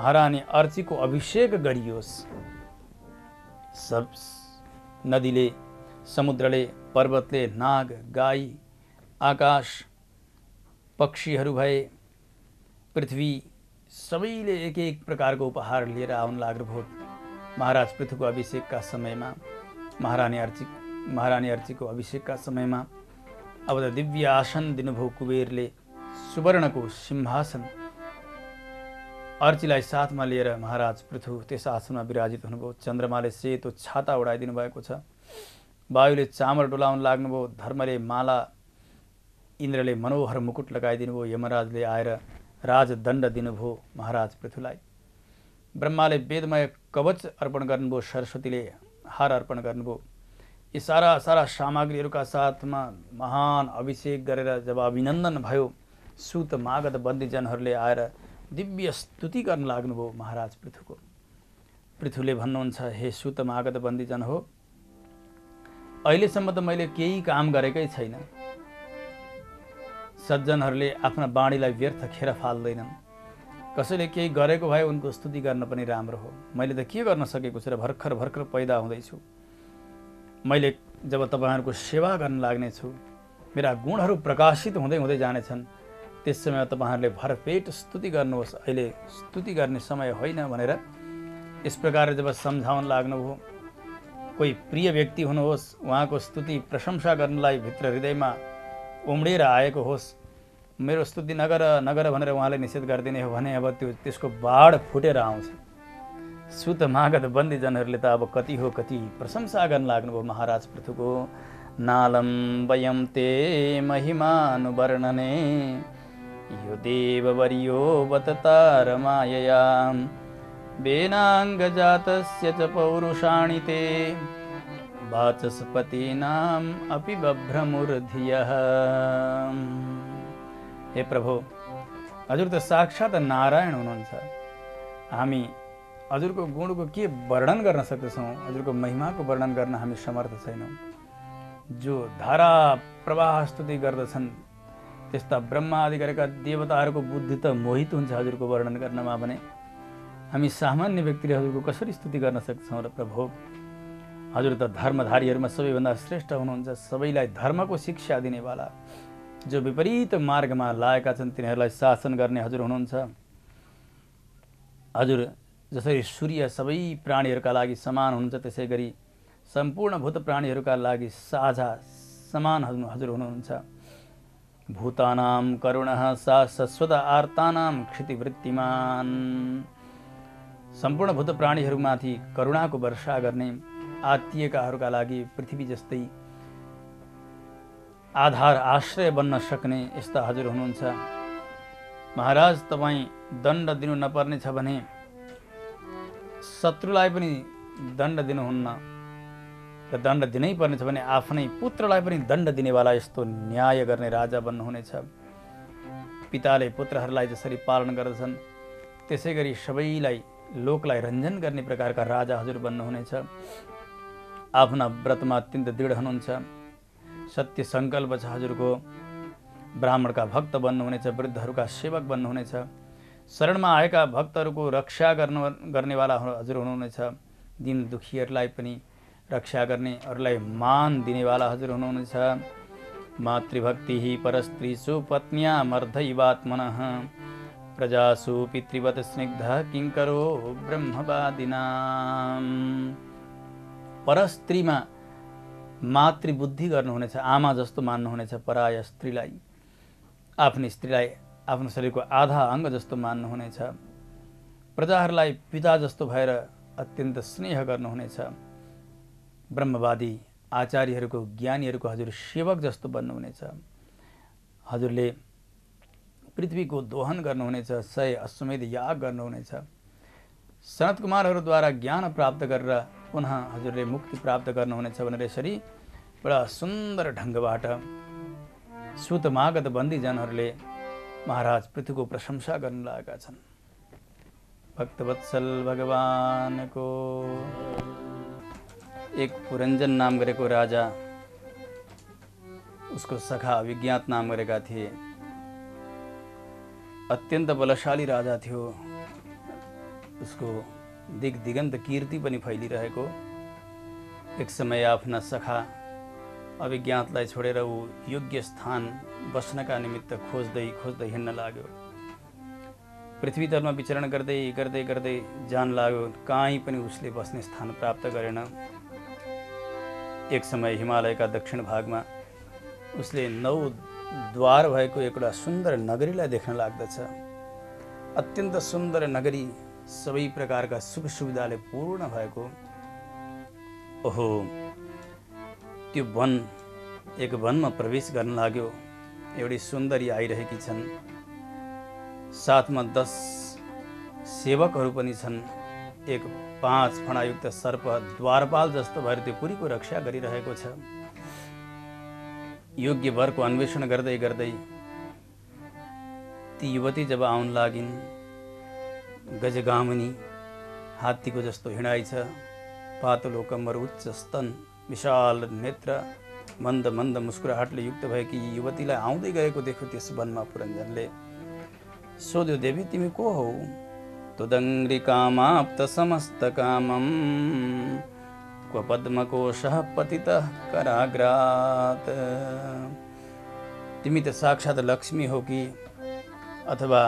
महारानी अर्चीको अभिषेक गरियोस्। सब नदीले, समुद्रले, पर्वतले, नाग, गाई, आकाश, पक्षीहरू भए, पृथ्वी सबैले एक एक प्रकारको उपहार लिएर आउन लाग्नुभयो। महाराज पृथ्वीको अभिषेकका समयमा, महारानी अर्चीको अभिषेकका समयमा अब त दिव्य आसन दिनुभयो कुबेरले, सुवर्णको सिंहासन। अर्चीलाई साथमा लिएर महाराज पृथु त्यस आसनमा विराजित हुनुभयो। चन्द्रमाले सेतो छाता उडाइदिनु भएको छ। वायुले चामर डोलाउन लाग्नुभयो। धर्मले माला, इन्द्रले मनोहर मुकुट लगाइदिनु भयो। यमराजले आएर राजदण्ड दिनुभयो महाराज पृथुलाई। ब्रह्माले वेदमय कवच अर्पण गर्नुभयो। सरस्वतीले हार अर्पण गर्नुभयो। यी सारा सामग्रीहरूका साथमा महान अभिषेक गरेर जब अभिनन्दन भयो, सुत मागध बन्दीजनहरूले आएर दिव्य स्तुति गर्न लाग्नुभयो महाराज पृथुको। पृथुले भन्नुहुन्छ, हे सुत मागध बन्दीजन हो, अहिलेसम्म त मैले केही काम गरेकै छैन। सज्जनहरूले आफ्ना बाणीलाई व्यर्थ खेर फाल्दैनन्। कसैले केही गरेको भए उनको स्तुति गर्न पनि राम्रो हो। मैले त के गर्न सकेको छु र भर्खर पैदा हुँदैछु। मैले जब तपाईहरुको सेवा गर्न लाग्नेछु, मेरा गुणहरू प्रकाशित हुँदै हुँदै जानेछन्, त्यस समय तपाईहरुले भरपेट स्तुति गर्नुहोस्। अहिले स्तुति गर्ने समय होइन भनेर यस प्रकार जब सम्झाउन लाग्नुभयो। कोही प्रिय व्यक्ति हुनुहोस्, उहाँको स्तुति प्रशंसा गर्नलाई भित्र हृदयमा उम्डेर आएको होस्, मेरो स्तुति नगर भनेर उहाँले निषेध गरिदिने हो भने अब त्यसको बाढ फुटेर आउँछ। सुत मागध बन्दीजनहरूले त अब कति हो कति प्रशंसा गर्न लाग्नुभयो महाराज पृथुको। नालम वयम ते महिमानुवर्णने यो देववर्यो वततार मायया वेनाङ्गजातस्य च पौरुषाणि ते वाचस्पतीनाम् अपि बभ्रमुर्धियः। हे प्रभु, हजुर त साक्षात् नारायण हुनुहुन्छ। हामी हजुरको गुणको के वर्णन गर्न सक्दछौँ? हजुरको महिमाको वर्णन गर्न हामी समर्थ छैनौँ। जो धारा प्रवाह स्तुति गर्दछन् त्यस्ता ब्रह्मा आदि गरेका देवताहरूको बुद्धि त मोहित हुन्छ हजुरको वर्णन गर्नमा भने हामी सामान्य व्यक्तिले हजुरको कसरी स्तुति गर्न सक्छौँ र प्रभु? हजुर त धर्मधारीहरूमा सबैभन्दा श्रेष्ठ हुनुहुन्छ। सबैलाई धर्मको शिक्षा दिनेवाला, जो विपरीत मार्गमा लागेका छन् तिनीहरूलाई शासन गर्ने हजुर हुनुहुन्छ। हजुर जसरी सूर्य सबै प्राणीहरूका लागि समान हुनुहुन्छ, त्यसै गरी सम्पूर्ण भूत प्राणीहरूका लागि साझा समान हजुर हुनुहुन्छ। भूतानां करुणः सा शश्वत आर्तानां क्षितिवृत्तिमान। सम्पूर्ण भूत प्राणीहरूमाथि करुणाको वर्षा गर्ने, आत्तिएकाहरूका लागि पृथ्वी जस्तै आधार आश्रय बन्न सक्ने यस्ता हजुर हुनुहुन्छ। महाराज, तपाईँ दण्ड दिनु नपर्ने छ भने शत्रुलाई पनि दण्ड दिनुहुन्न र दण्ड दिनै पर्ने छ भने आफ्नै पुत्रलाई पनि दण्ड दिनेवाला यस्तो न्याय गर्ने राजा बन्नुहुनेछ। पिताले पुत्रहरूलाई जसरी पालन गर्दछन् त्यसै गरी सबैलाई लोकलाई रञ्जन गर्ने प्रकारका राजा हजुर बन्नुहुनेछ। आफ्ना व्रतमा अत्यन्त दृढ हुनुहुन्छ। सत्य सङ्कल्प छ हजुरको। ब्राह्मणका भक्त बन्नुहुनेछ, वृद्धहरूका सेवक बन्नुहुनेछ। शरणमा आएका भक्तहरूको रक्षा गर्नेवाला हजुर हुनुहुनेछ। दिन दुखीहरूलाई पनि रक्षा गर्ने, अरूलाई मान दिनेवाला हजुर हुनुहुनेछ। मातृभक्ति परस्त्रीषु पत्न्या मर्धैवात्मनः प्रजासु पितृवत् स्निग्धः किङ्करो ब्रह्मवादिनाम्। परस्त्रीमा मातृबुद्धि गर्नुहुनेछ, आमा जस्तो मान्नुहुनेछ पराय स्त्रीलाई। आफ्नी स्त्रीलाई आफ्नो शरीरको आधा अङ्ग जस्तो मान्नुहुनेछ। प्रजाहरूलाई पिता जस्तो भएर अत्यन्त स्नेह गर्नुहुनेछ। ब्रह्मवादी आचार्यहरूको, ज्ञानीहरूको हजुर सेवक जस्तो बन्नुहुनेछ। हजुरले पृथ्वीको दोहन गर्नुहुनेछ, 100 अश्वमेध याग गर्नुहुनेछ। सनत कुमारहरूद्वारा ज्ञान प्राप्त गरेर पुनः हजुरले मुक्ति प्राप्त गर्नुहुनेछ भनेर यसरी बडा सुन्दर ढङ्गबाट सुत मागध बन्दीजनहरूले महाराज पृथ्वीको प्रशंसा गर्न लागेका छन्। भक्तवत्सल भगवानको एक पुरञ्जन नाम गरेको राजा, उसको सखा अभिज्ञात नाम गरेका थिए। अत्यन्त बलशाली राजा थियो। उसको दिग दिगन्त कीर्ति पनि फैलिरहेको। एक समय आफ्ना सखा अभिज्ञातलाई छोडेर ऊ योग्य स्थान बस्नका निमित्त खोज्दै खोज्दै हिँड्न लाग्यो। पृथ्वी तलमा विचरण गर्दै गर्दै गर्दै जान लाग्यो, कहीँ पनि उसले बस्ने स्थान प्राप्त गरेन। एक समय हिमालयका दक्षिण भागमा उसले 9 द्वार भएको एउटा सुन्दर नगरीलाई देख्न लाग्दछ। अत्यन्त सुन्दर नगरी, सबै प्रकारका सुख सुविधाले पूर्ण भएको। ओहो, त्यो वन, एक वनमा प्रवेश गर्न लाग्यो। एउटी सुन्दरी आइरहेकी छन्, साथमा 10 सेवकहरू पनि छन्। एक 5 फणायुक्त सर्प द्वारपाल जस्तो भएर त्यो पुरीको रक्षा गरिरहेको छ। योग्य वरको अन्वेषण गर्दै गर्दै ती युवती जब आउन लागिन्, गजगामिनी, हात्तीको जस्तो हिँडाइ छ, पातलो कम्मर, उच्च स्तन, विशाल नेत्र, मन्द मन्द मुस्कुराहटले युक्त भएकी युवतीलाई आउँदै गएको देख्यो त्यस वनमा पुरञ्जनले। सोध्यो, देवी तिमी को हौ? तुदङ्ग्रि कामाप्त समस्त कामम क्व पद्मकोशः पतितः कराग्रात्। तिमी त साक्षात् लक्ष्मी हो कि अथवा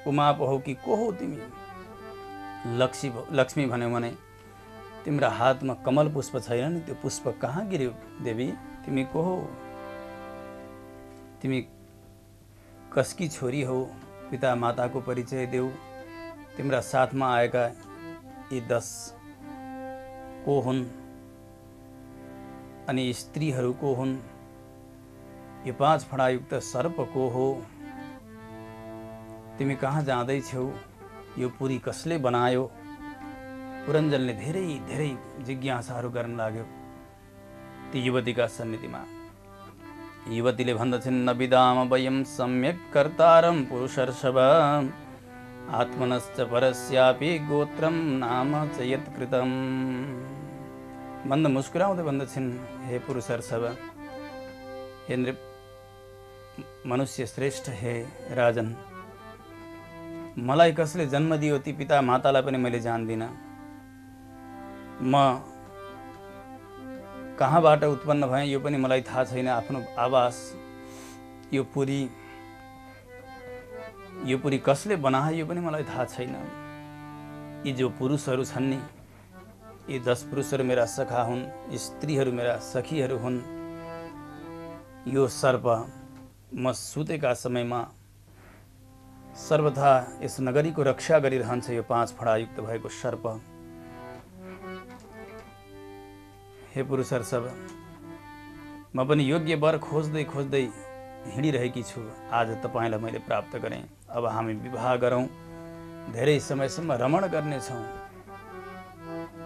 उमा पो हो कि को हो तिमी? लक्ष्मी भन्यो भने तिम्रो हातमा कमल पुष्प छैन नि, त्यो पुष्प कहाँ गिर्यो? देवी तिमी को हो? तिमी कसकी छोरी हो? पिता माताको परिचय देऊ। तिम्रा साथमा आएका यी 10 को हुन् अनि स्त्रीहरू को हुन्? यो 5 फणायुक्त सर्प को हो? तिमी कहाँ जाँदैछौ? यो पुरी कसले बनायो? पुरञ्जनले धेरै धेरै जिज्ञासाहरू गर्न लाग्यो ती युवतीका सन्निधिमा। युवतीले भन्दछन्, न विदाम वयं सम्यक् कर्तारं पुरुषर्षभ आत्मनश्च परस्यापि गोत्रं नाम च यत्कृतं। मन्द मुस्कुराउँदै भन्दछन्, हे पुरुषर्षभ, हे मनुष्य श्रेष्ठ, हे राजन, मलाई कसले जन्म दियो ती पिता मातालाई पनि मैले जान्दिनँ। म कहाँबाट उत्पन्न भएँ यो पनि मलाई थाहा छैन। आफ्नो आवास यो पुरी कसले बनाए यो पनि मलाई थाहा छैन। यी जो पुरुषहरू छन् नि, यी 10 पुरुषहरू मेरा सखा हुन्, स्त्रीहरू मेरा सखीहरू हुन्। यो सर्प म सुतेका समयमा सर्वथा यस नगरीको रक्षा गरिरहन्छ। यो 5 फणायुक्त भएको सर्प। हे पुरुषर्षभ, म पनि योग्य वर खोज्दै खोज्दै हिँडिरहेकी छु। आज तपाईँलाई मैले प्राप्त गरेँ। अब हामी विवाह गरौँ, धेरै समयसम्म रमण गर्नेछौँ।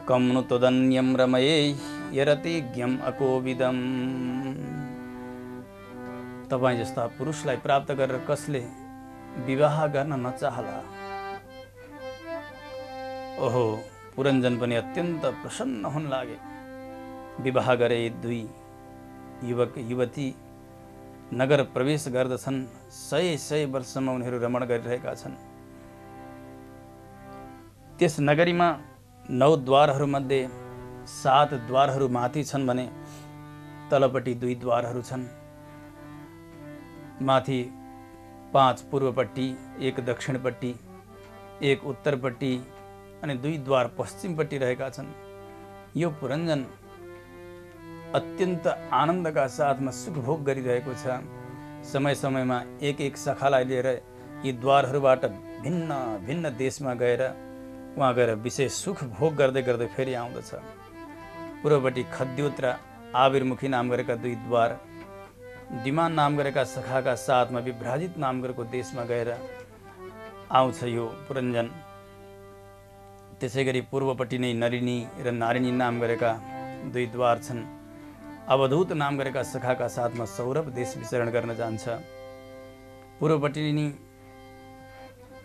कम नु तदन्यम रमये यरतिज्ञम अकोविदम। तपाईँ जस्ता पुरुषलाई प्राप्त गरेर कसले विवाह गर्न नचाहला? ओहो, पुरञ्जन पनि अत्यन्त प्रसन्न हुन लागे। विवाह गरे 2 युवक युवती नगर प्रवेश गर्दछन्। 100 वर्षसम्म उनीहरू रमण गरिरहेका छन्। त्यस नगरीमा 9 द्वारहरूमध्ये 7 द्वारहरू माथि छन् भने तलपट्टि 2 द्वारहरू छन्। माथि 5 पूर्वपट्टि, 1 दक्षिणपट्टि, 1 उत्तरपट्टि अनि 2 द्वार पश्चिमपट्टि रहेका छन्। यो पुरञ्जन अत्यन्त आनन्दका साथमा सुखभोग गरिरहेको छ। समय समयमा एक सखालाई लिएर यी द्वारहरूबाट भिन्न भिन्न देशमा गएर उहाँ गएर विशेष सुख भोग गर्दै गर्दै फेरि आउँदछ। पूर्वपट्टि खद्योत र आविर्मुखी नाम गरेका 2 द्वार, दिमान नाम गरेका सखाका साथमा विभ्राजित नाम गरेको देशमा गएर आउँछ यो पुरञ्जन। त्यसै गरी पूर्वपट्टि नै नलिनी र नारिनी नाम गरेका 2 द्वार छन्। अवधूत नाम गरेका सखाका साथमा सौरभ देश विचरण गर्न जान्छ। पूर्वपट्टि नै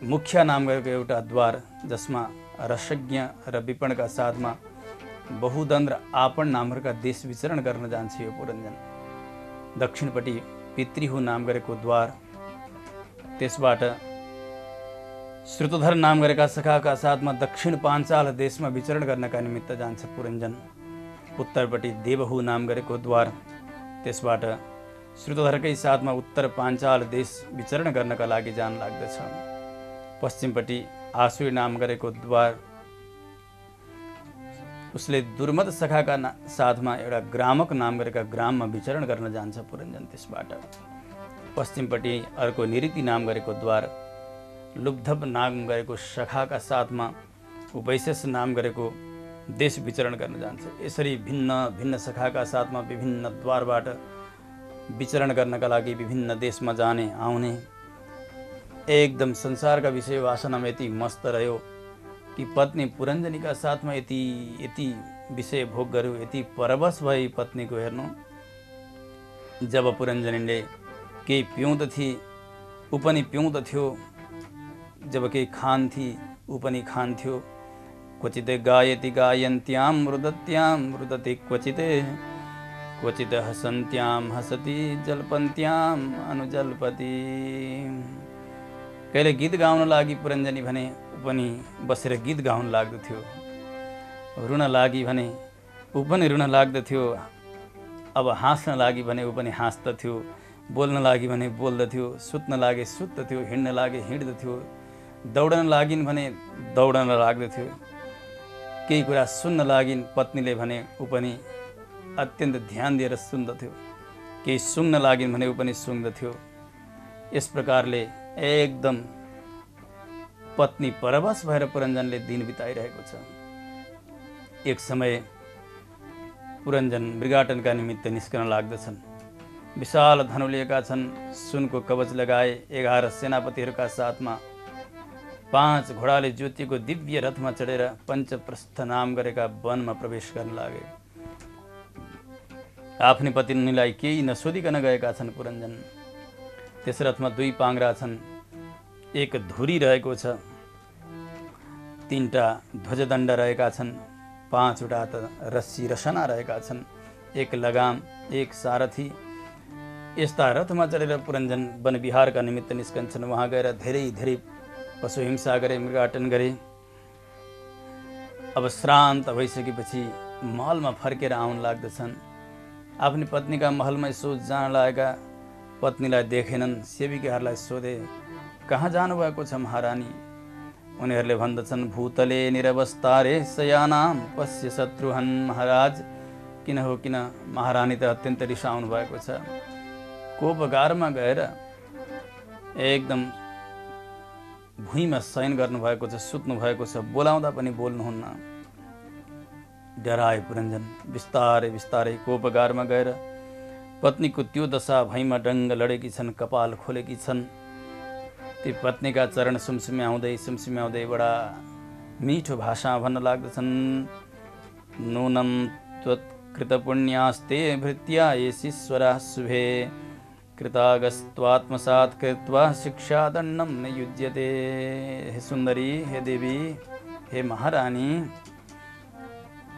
मुख्य नाम गरेको एउटा द्वार जसमा रसज्ञ र विपणका साथमा बहुदन र आपण नामहरूका देश विचरण गर्न जान्छ यो पुरञ्जन। दक्षिणपट्टि पितृहु नाम गरेको द्वार, त्यसबाट श्रुतधर नाम गरेका सखाका साथमा दक्षिण पाञ्चाल देशमा विचरण गर्नका निमित्त जान्छ पुरञ्जन। उत्तरपट्टि देवहु नाम गरेको द्वार, त्यसबाट श्रुतधरकै साथमा उत्तर पाञ्चाल देश विचरण गर्नका लागि जान लाग्दछ। पश्चिमपट्टि आसुरी नाम गरेको द्वार, उसले दुर्मद सखाका साथमा एउटा ग्रामक नाम गरेका ग्राममा विचरण गर्न जान्छ पुरञ्जन। त्यसबाट पश्चिमपट्टि अर्को निरीति नाम गरेको द्वार, लुब्धब नाम गरेको सखाका साथमा उपैशेष नाम गरेको देश विचरण गर्न जान्छ। यसरी भिन्न भिन्न सखाका साथमा विभिन्न द्वारबाट विचरण गर्नका लागि विभिन्न देशमा जाने आउने, एकदम संसारका विषय वासनामा यति मस्त रह्यो कि पत्नी पुरञ्जनीका साथमा यति विषय भोग गर्यो, यति परवश भई पत्नीको हेर्नु। जब पुरञ्जनीले केही पिउँदथे ऊ पनि पिउँदथ्यो, जब केही खान्थी ऊ पनि खान्थ्यो। क्वचित गायति गायन्त्याम रुदत्याम रुदति क्वचित, क्वचित हसन्त्याम हसति जल्पन्त्याम अनुजल्पति। कहिले गीत गाउन लागि पुरञ्जनी भने ऊ पनि बसेर गीत गाउन लाग्दथ्यो, रुन लागि भने ऊ पनि रुन लाग्दथ्यो। अब हाँस्न लागि भने ऊ पनि हाँस्दथ्यो, बोल्न लागि भने बोल्दथ्यो, सुत्न लागे सुत्दथ्यो, हिँड्न लागे हिँड्दथ्यो, दौडन लागिन् भने दौडन लाग्दथ्यो। केही कुरा सुन्न लागिन् पत्नीले भने ऊ पनि अत्यन्त ध्यान दिएर सुन्दथ्यो, केही सुन्न लागिन् भने ऊ पनि सुन्दथ्यो। यस प्रकारले एकदम पत्नी परवश भएर पुरञ्जनले दिन बिताइरहेको छ। एक समय पुरञ्जन मृगाटनका निमित्त निस्कन लाग्दछन्। विशाल धनु लिएका छन्, सुनको कवच लगाए 11 सेनापतिहरूका साथमा 5 घोडाले ज्योतिको दिव्य रथमा चढेर पञ्चप्रस्थ नाम गरेका वनमा प्रवेश गर्न लागे। आफ्नै पत्नीलाई केही नसोधिकन गएका छन् पुरञ्जन। त्यस रथमा 2 पाङ्ग्रा छन्, एक धुरी रहेको छ, 3टा ध्वजदण्ड रहेका छन्, 5वटा रस्सी रसना रहेका छन्, एक लगाम, एक सारथी। यस्ता रथमा चढेर पुरञ्जन वनविहारका निमित्त निस्कन्छन्। वहाँ गएर धेरै धेरै पशु हिंसा गरे, मृगाटन गरे। अब श्रान्त भइसकेपछि महलमा फर्केर आउन लाग्दछन्। आफ्नी पत्नीका महलमा यसो जान लागेका पत्नीलाई देखेनन्। सेविकाहरूलाई सोधे, कहाँ जानुभएको छ महारानी? उनीहरूले भन्दछन्, भूतले निरवस्थारे शयानाम पश्य शत्रुहन महाराज। किन हो किन महारानी त अत्यन्त रिसाउनु भएको छ, कोपगारमा गएर एकदम भुइँमा शयन गर्नुभएको छ, सुत्नु भएको छ, बोलाउँदा पनि बोल्नुहुन्न। डराए पुरञ्जन। बिस्तारै बिस्तारै कोपगारमा गएर पत्नीको त्यो दशा भैँमा डङ्ग लडेकी छन्, कपाल खोलेकी छन्। ती पत्नीका चरण सुमसुम्याउँदै बडा मिठो भाषा भन्न लाग्दछन्। नूनं त्वत्कृतपुण्यास्ते भृत्या येशीश्वरा शुभे, कृतागस्त्वात्मसात् कृत्वा शिक्षादण्डं न युज्यते। हे सुन्दरी, हे देवी, हे महारानी,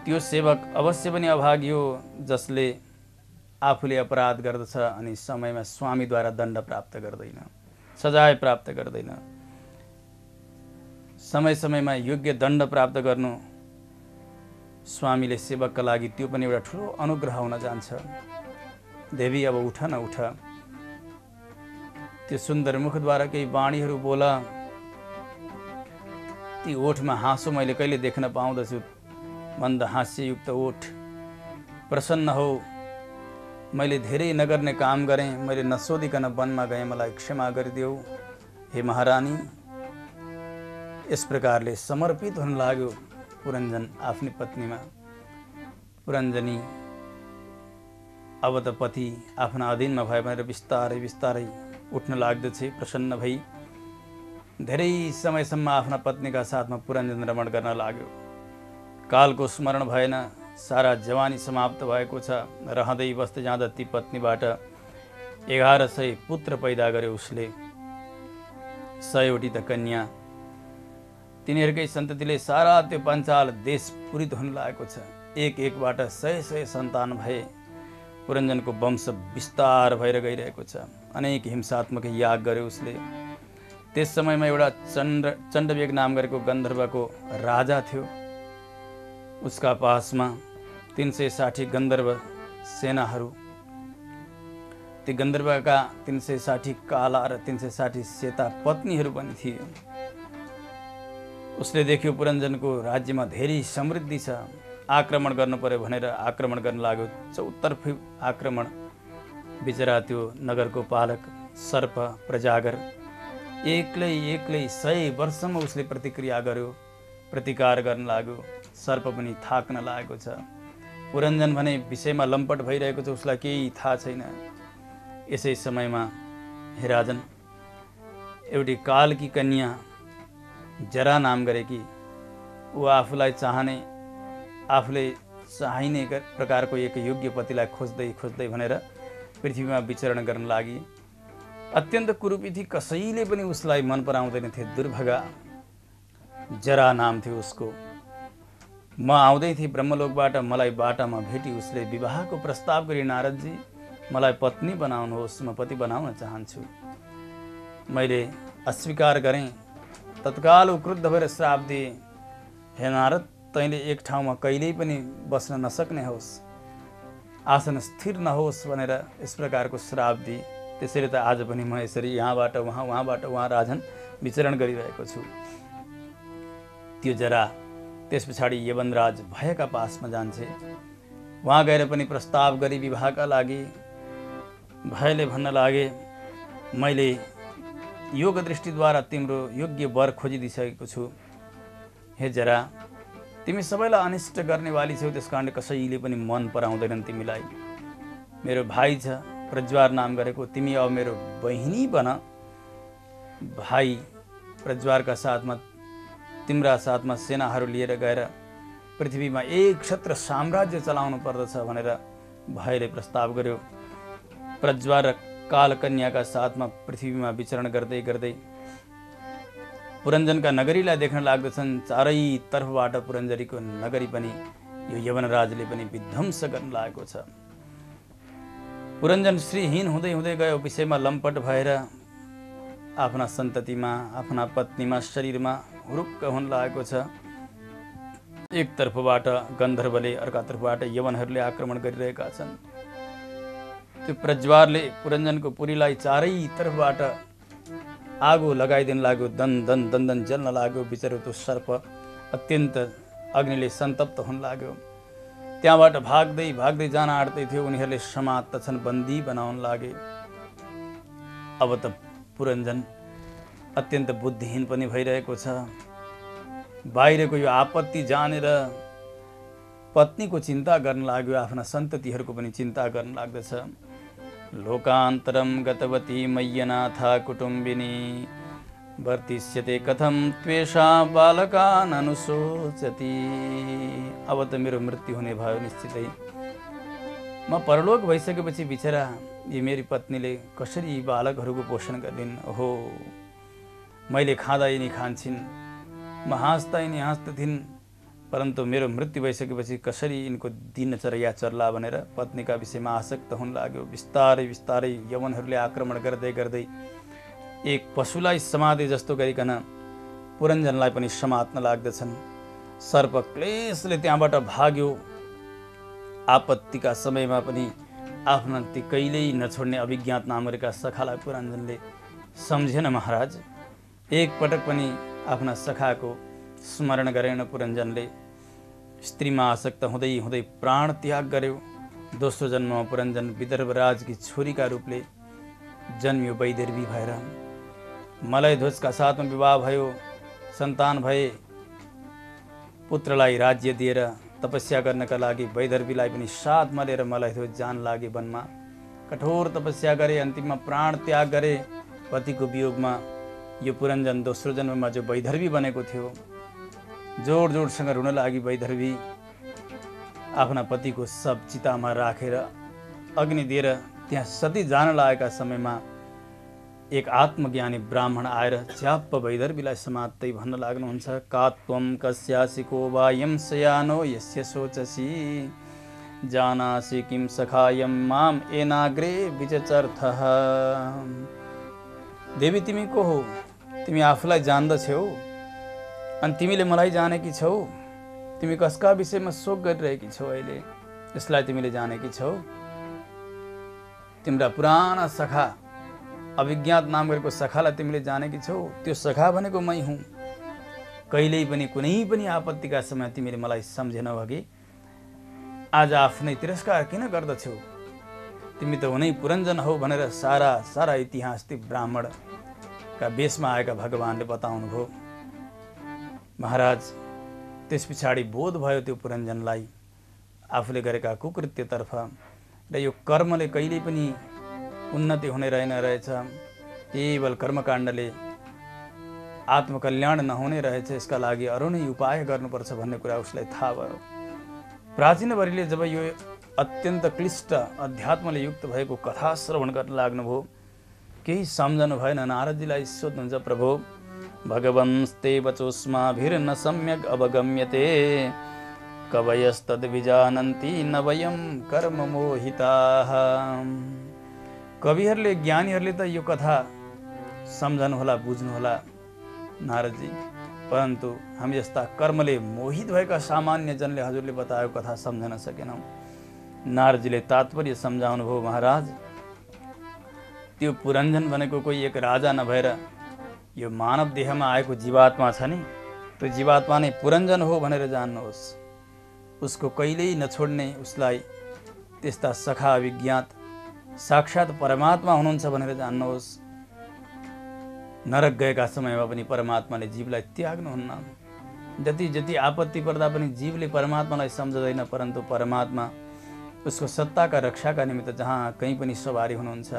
त्यो सेवक अवश्य पनि अभागी हो जसले आफूले अपराध गर्दछ अनि समयमा स्वामीद्वारा दण्ड प्राप्त गर्दैन, सजाय प्राप्त गर्दैन। समय समयमा योग्य दण्ड प्राप्त गर्नु स्वामीले सेवकका लागि त्यो पनि एउटा ठुलो अनुग्रह हुन जान्छ। देवी अब उठ न उठ, त्यो सुन्दर मुखद्वारा केही वाणीहरू बोल। ती ओठमा हाँसो मैले कहिले देख्न पाउँदछु, मन्द हास्ययुक्त ओठ। प्रसन्न हो, मैले धेरै नगर्ने काम गरेँ, मैले नसोधिकन वनमा गएँ, मलाई क्षमा गरिदेऊ हे महारानी। यस प्रकारले समर्पित हुन लाग्यो पुरञ्जन आफ्नी पत्नीमा। पुरञ्जनी अब त पति आफ्ना अधीनमा भयो भनेर बिस्तारै बिस्तारै उठ्न लाग्दछ। प्रसन्न भई धेरै समयसम्म आफ्ना पत्नीका साथमा पुरञ्जन रमण गर्न लाग्यो। कालको स्मरण भएन, सारा जवानी समाप्त भएको छ। रहँदै बस्दै जाँदा ती पत्नीबाट 1100 पुत्र पैदा गर्यो उसले, 100वटी त कन्या। तिनीहरूकै सन्ततिले सारा त्यो पाञ्चाल देश पूरित हुन लागेको छ। एकबाट 100 सन्तान भए। पुरञ्जनको वंश विस्तार भएर गइरहेको छ। अनेक हिंसात्मक याग गर्यो उसले। त्यस समयमा एउटा चण्डवेग नाम गरेको गन्धर्वको राजा थियो। उसका पासमा 360 गन्धर्व सेनाहरू, ती गन्धर्वका 360 काला र 360 सेता पत्नीहरू पनि थिए। उसले देख्यो पुरञ्जनको राज्यमा धेरै समृद्धि छ, आक्रमण गर्नु पर्यो भनेर आक्रमण गर्न लाग्यो। चौतर्फी आक्रमण। बिचरा त्यो नगरको पालक सर्प प्रजागर एक्लै 100 वर्षसम्म उसले प्रतिक्रिया गर्यो, प्रतिकार गर्न लाग्यो। सर्प पनि थाक्न लागेको छ। पुरञ्जन भने विषयमा लम्पट भइरहेको छ, उसलाई केही थाहा छैन। यसै समयमा हे राजन, एउटी कालकी कन्या जरा नाम गरेकी, ऊ आफूलाई आफूले चाहिने प्रकारको एक योग्य पतिलाई खोज्दै खोज्दै भनेर पृथ्वीमा विचरण गर्न लागि। अत्यन्त कुरूपी थिए, कसैले पनि उसलाई मन पराउँदैन थिए। दुर्भगा जरा नाम थियो उसको। म आउँदै थिएँ ब्रह्मलोकबाट, मलाई बाटामा भेटी। उसले विवाहको प्रस्ताव गरी, नारदजी मलाई पत्नी बनाउनुहोस्, म पति बनाउन चाहन्छु। मैले अस्वीकार गरेँ। तत्काल क्रुद्ध भएर श्राप दिए, हे नारद, तैँले एक ठाउँमा कहिल्यै पनि बस्न नसक्ने होस्, आसन स्थिर नहोस् भनेर यस प्रकारको श्राप दिए। त्यसैले त आज पनि म यसरी यहाँबाट उहाँ, उहाँबाट उहाँ राजन विचरण गरिरहेको छु। त्यो जरा त्यस पछाडि यवनराज भयका पासमा जान्छे। उहाँ गएर पनि प्रस्ताव गरी विवाहका लागि। भयले भन्न लागे, मैले योग दृष्टिद्वारा तिम्रो योग्य वर खोजिदिइसकेको छु। हे जरा, तिमी सबैलाई अनिष्ट गर्नेवाली छौ, त्यस कारणले कसैले पनि मन पराउँदैनन् तिमीलाई। मेरो भाइ छ प्रज्वार नाम गरेको, तिमी अब मेरो बहिनी बन। भाइ प्रज्वारका साथमा, तिम्रा साथमा सेनाहरू लिएर गएर पृथ्वीमा एक क्षत्र साम्राज्य चलाउनु पर्दछ भनेर भयले प्रस्ताव गर्यो। प्रज्वार र कालकन्याका साथमा पृथ्वीमा विचरण गर्दै गर्दै पुरञ्जनका नगरीलाई देख्न लाग्दछन्। चारैतर्फबाट पुरञ्जरीको नगरी पनि यो यवनराजले पनि विध्वंस गर्न लागेको छ। पुरञ्जन श्रीहीन हुँदै हुँदै गयो, विषयमा लम्पट भएर आफ्ना सन्ततिमा, आफ्ना पत्नीमा, शरीरमा हुरुक्क हुन लागेको छ। एक तर्फबाट गन्धर्वले, अर्कातर्फबाट यवनहरूले आक्रमण गरिरहेका छन्। त्यो प्रज्वारले पुरञ्जनको पुरीलाई चारैतर्फबाट आगो लगाइदिन लाग्यो। दन दन दन दन जल्न लाग्यो। बिचरो त्यो सर्प अत्यन्त अग्निले सन्तप्त हुन लाग्यो। त्यहाँबाट भाग्दै भाग्दै जान आँट्दै थियो। उनीहरूले समात्त छन्, बन्दी बनाउन लागे। अब त पुरञ्जन अत्यन्त बुद्धिहीन पनि भइरहेको छ। बाहिरको यो आपत्ति जानेर पत्नीको चिन्ता गर्न लाग्यो, आफ्ना सन्ततिहरूको पनि चिन्ता गर्न लाग्दछ। लोकान्तरम गतवती मय्यनाथा कुटुम्बिनी वर्तिष्यते कथम त्वेषा बालकान् अनुशोचति। अब त मेरो मृत्यु हुने भयो निश्चितै। म परलोक भइसकेपछि बिचरा यी मेरी पत्नीले कसरी यी बालकहरूको पोषण गर्दिन्। ओहो, मैले खाँदा यिनी खान्छन्, म हाँस्दा यिनी हाँस्दथिन्, परन्तु मेरो मृत्यु भइसकेपछि कसरी यिनको दिनचर्या चर्ला भनेर पत्नीका विषयमा आसक्त हुन लाग्यो। बिस्तारै बिस्तारै यवनहरूले आक्रमण गर्दै गर्दै एक पशुलाई समाते जस्तो गरिकन पुरञ्जनलाई पनि समात्न लाग्दछन्। सर्प क्लेशले त्यहाँबाट भाग्यो। आपत्तिका समयमा पनि आफ्ना ती कहिल्यै नछोड्ने अभिज्ञात नाम गरेका सखालाई पुरञ्जनले सम्झेन। महाराज, एक पटक पनि आफ्ना सखाको स्मरण गरेन पुरञ्जनले। स्त्रीमा आसक्त हुँदै हुँदै प्राण त्याग गर्यो। दोस्रो जन्ममा पुरञ्जन विदर्भराजकी छोरीका रूपले जन्मियो वैदर्भी भएर। मलयध्वजका साथमा विवाह भयो, सन्तान भए। पुत्रलाई राज्य दिएर तपस्या गर्नका लागि वैदर्भीलाई पनि साथमा लिएर मलयध्वज जान लागे वनमा। कठोर तपस्या गरे, अन्तिममा प्राण त्याग गरे पतिको वियोगमा। यो पुरञ्जन दोस्रो जन्ममा जो वैदर्भी बनेको थियो, जोड जोडसँग रुन लागि वैदर्भी आफ्ना पतिको शव चितामा राखेर अग्नि दिएर त्यहाँ सती जान लागेका समयमा एक आत्मज्ञानी ब्राह्मण आएर च्याप्प वैदर्भीलाई समात्दै भन्न लाग्नुहुन्छ, कात्वं कस्यासि को वा यं शयानो यस्य शोचसि जानासि किं सखायं माम एनाग्रे विचचर्थः। देवी, तिमी को हो? तिमी आफूलाई जान्दछौ अनि तिमीले मलाई जानेकी छौ। तिमी कसका विषयमा शोक गरिरहेकी छौ अहिले, यसलाई तिमीले जानेकी छौ। तिम्रा पुराना सखा अभिज्ञात नाम गरेको सखालाई तिमीले जानेकी छौ। त्यो सखा भनेको मै हुँ। कहिल्यै पनि कुनै पनि आपत्तिका समय तिमीले मलाई सम्झेनौ अघि आज आफ्नै तिरस्कार किन गर्दछौ? तिमी त हुनै पुरञ्जन हौ भनेर सारा इतिहास ती ब्राह्मणका वेशमा आएका भगवानले बताउनु भयो। महाराज त्यस पछाडि बोध भयो त्यो पुरञ्जनलाई आफूले गरेका कुकृत्यतर्फ र यो कर्मले कहिल्यै पनि उन्नति हुने रहेछ। केवल कर्मकाण्डले आत्मकल्याण नहुने रहेछ। यसका लागि अरू नै उपाय गर्नुपर्छ भन्ने कुरा उसलाई थाहा भयो। प्राचीनवर्यले जब यो अत्यन्त क्लिष्ट अध्यात्मले युक्त भएको कथा श्रवण गर्न लाग्नुभयो, केही सम्झनु भएन। नारदजीलाई सोध्नुहुन्छ, प्रभु भगवंस्ते वचोस्माभिर्न सम्यक् अवगम्यते कवयस्तद्विजानन्ति न वयं कर्म मोहिताः। कविहरूले ज्ञानीहरूले त यो कथा सम्झनुहोला, बुझ्नुहोला नारदजी, परन्तु हामी जस्ता कर्मले मोहित भएका सामान्य जनले हजुरले बताएको कथा सम्झन सकेनौँ। नारदजीले तात्पर्य सम्झाउनु भयो, महाराज त्यो पुरञ्जन भनेको कोही एक राजा नभएर यो मानव देहमा आएको जीवात्मा छ नि, त्यो जीवात्मा नै पुरञ्जन हो भनेर जान्नुहोस्। उसको कहिल्यै नछोड्ने, उसलाई त्यस्ता सखा अभिज्ञात साक्षात् परमात्मा हुनुहुन्छ भनेर जान्नुहोस्। नरक गएका समयमा पनि परमात्माले जीवलाई त्याग्नुहुन्न। जति आपत्ति पर्दा पनि जीवले परमात्मालाई सम्झदैन, परन्तु परमात्मा उसको सत्ताका रक्षाका निमित्त जहाँ कहीँ पनि सवारी हुनुहुन्छ।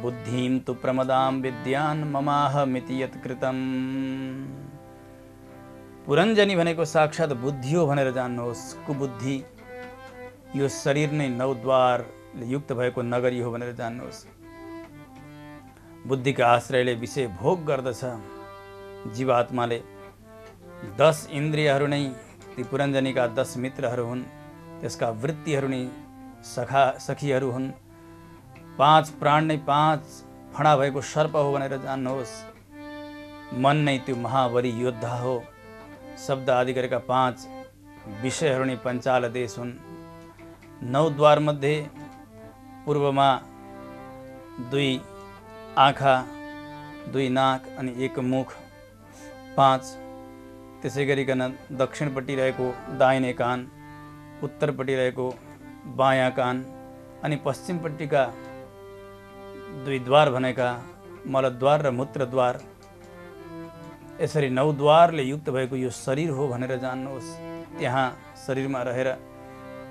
बुद्धिम तु प्रमदाम विद्यान ममाहमिति यत्कृतम। पुरञ्जनी भनेको साक्षात् बुद्धि हो भनेर जान्नुहोस्। कुबुद्धि यो शरीर नै 9 द्वारले युक्त भएको नगरी हो भनेर जान्नुहोस्। बुद्धिका आश्रयले विषय भोग गर्दछ जीवात्माले। 10 इन्द्रियहरू नै ती पुरञ्जनीका 10 मित्रहरू हुन्। त्यसका वृत्तिहरू नै सखीहरू हुन्। 5 प्राण नै 5 फणा भएको सर्प हो भनेर जान्नुहोस्। मन नै त्यो महाबली योद्धा हो। शब्द आदि गरेका 5 विषयहरू नै पञ्चाल देश हुन्। 9 द्वार मध्ये पूर्वमा 2 आँखा, 2 नाक अनि 1 मुख 5। त्यसै गरिकन दक्षिणपट्टि रहेको दाहिने कान, उत्तरपट्टि रहेको बायाँ कान अनि पश्चिमपट्टिका 2 द्वार भनेका मलद्वार र मूत्रद्वार। यसरी 9 द्वारले युक्त भएको यो शरीर हो भनेर जान्नुहोस्। त्यहाँ शरीरमा रहेर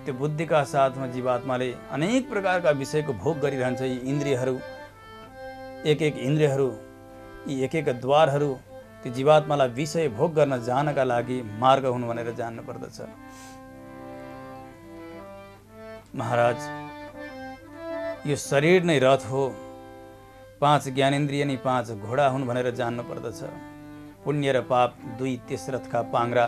त्यो बुद्धिका साथमा जीवात्माले अनेक प्रकारका विषयको भोग गरिरहन्छ। यी इन्द्रियहरू, एक इन्द्रियहरू, यी एक द्वारहरू त्यो जीवात्मालाई विषय भोग गर्न जानका लागि मार्ग हुन् भनेर जान्नु पर्दछ। महाराज यो शरीर नै रथ हो। 5 ज्ञानेन्द्रिय नै 5 घोडा हुन् भनेर जान्नु पर्दछ। पुण्य र पाप 2 त्यस रथका पाङ्ग्रा।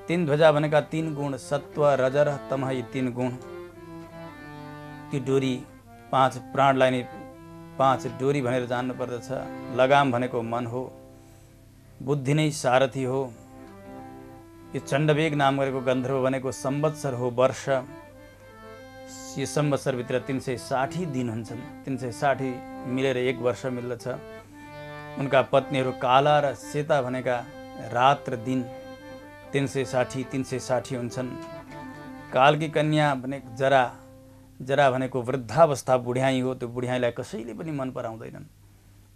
3 ध्वजा भनेका 3 गुण, सत्व रज र तम, यी 3 गुण। त्यो डोरी 5 प्राणलाई नै 5 डोरी भनेर जान्नु पर्दछ। लगाम भनेको मन हो। बुद्धि नै सारथी हो। यो चण्डवेग नाम गरेको गन्धर्व भनेको संवत्सर हो, वर्ष। यो संवत्सरभित्र 360 दिन हुन्छन्। 360 मिलेर 1 वर्ष मिल्दछ। उनका पत्नीहरू काला र सेता भनेका रात र दिन 360 हुन्छन्। कालकी कन्या भनेको जरा भनेको वृद्धावस्था, बुढ्याई हो। त्यो बुढ्याईलाई कसैले पनि मन पराउँदैनन्।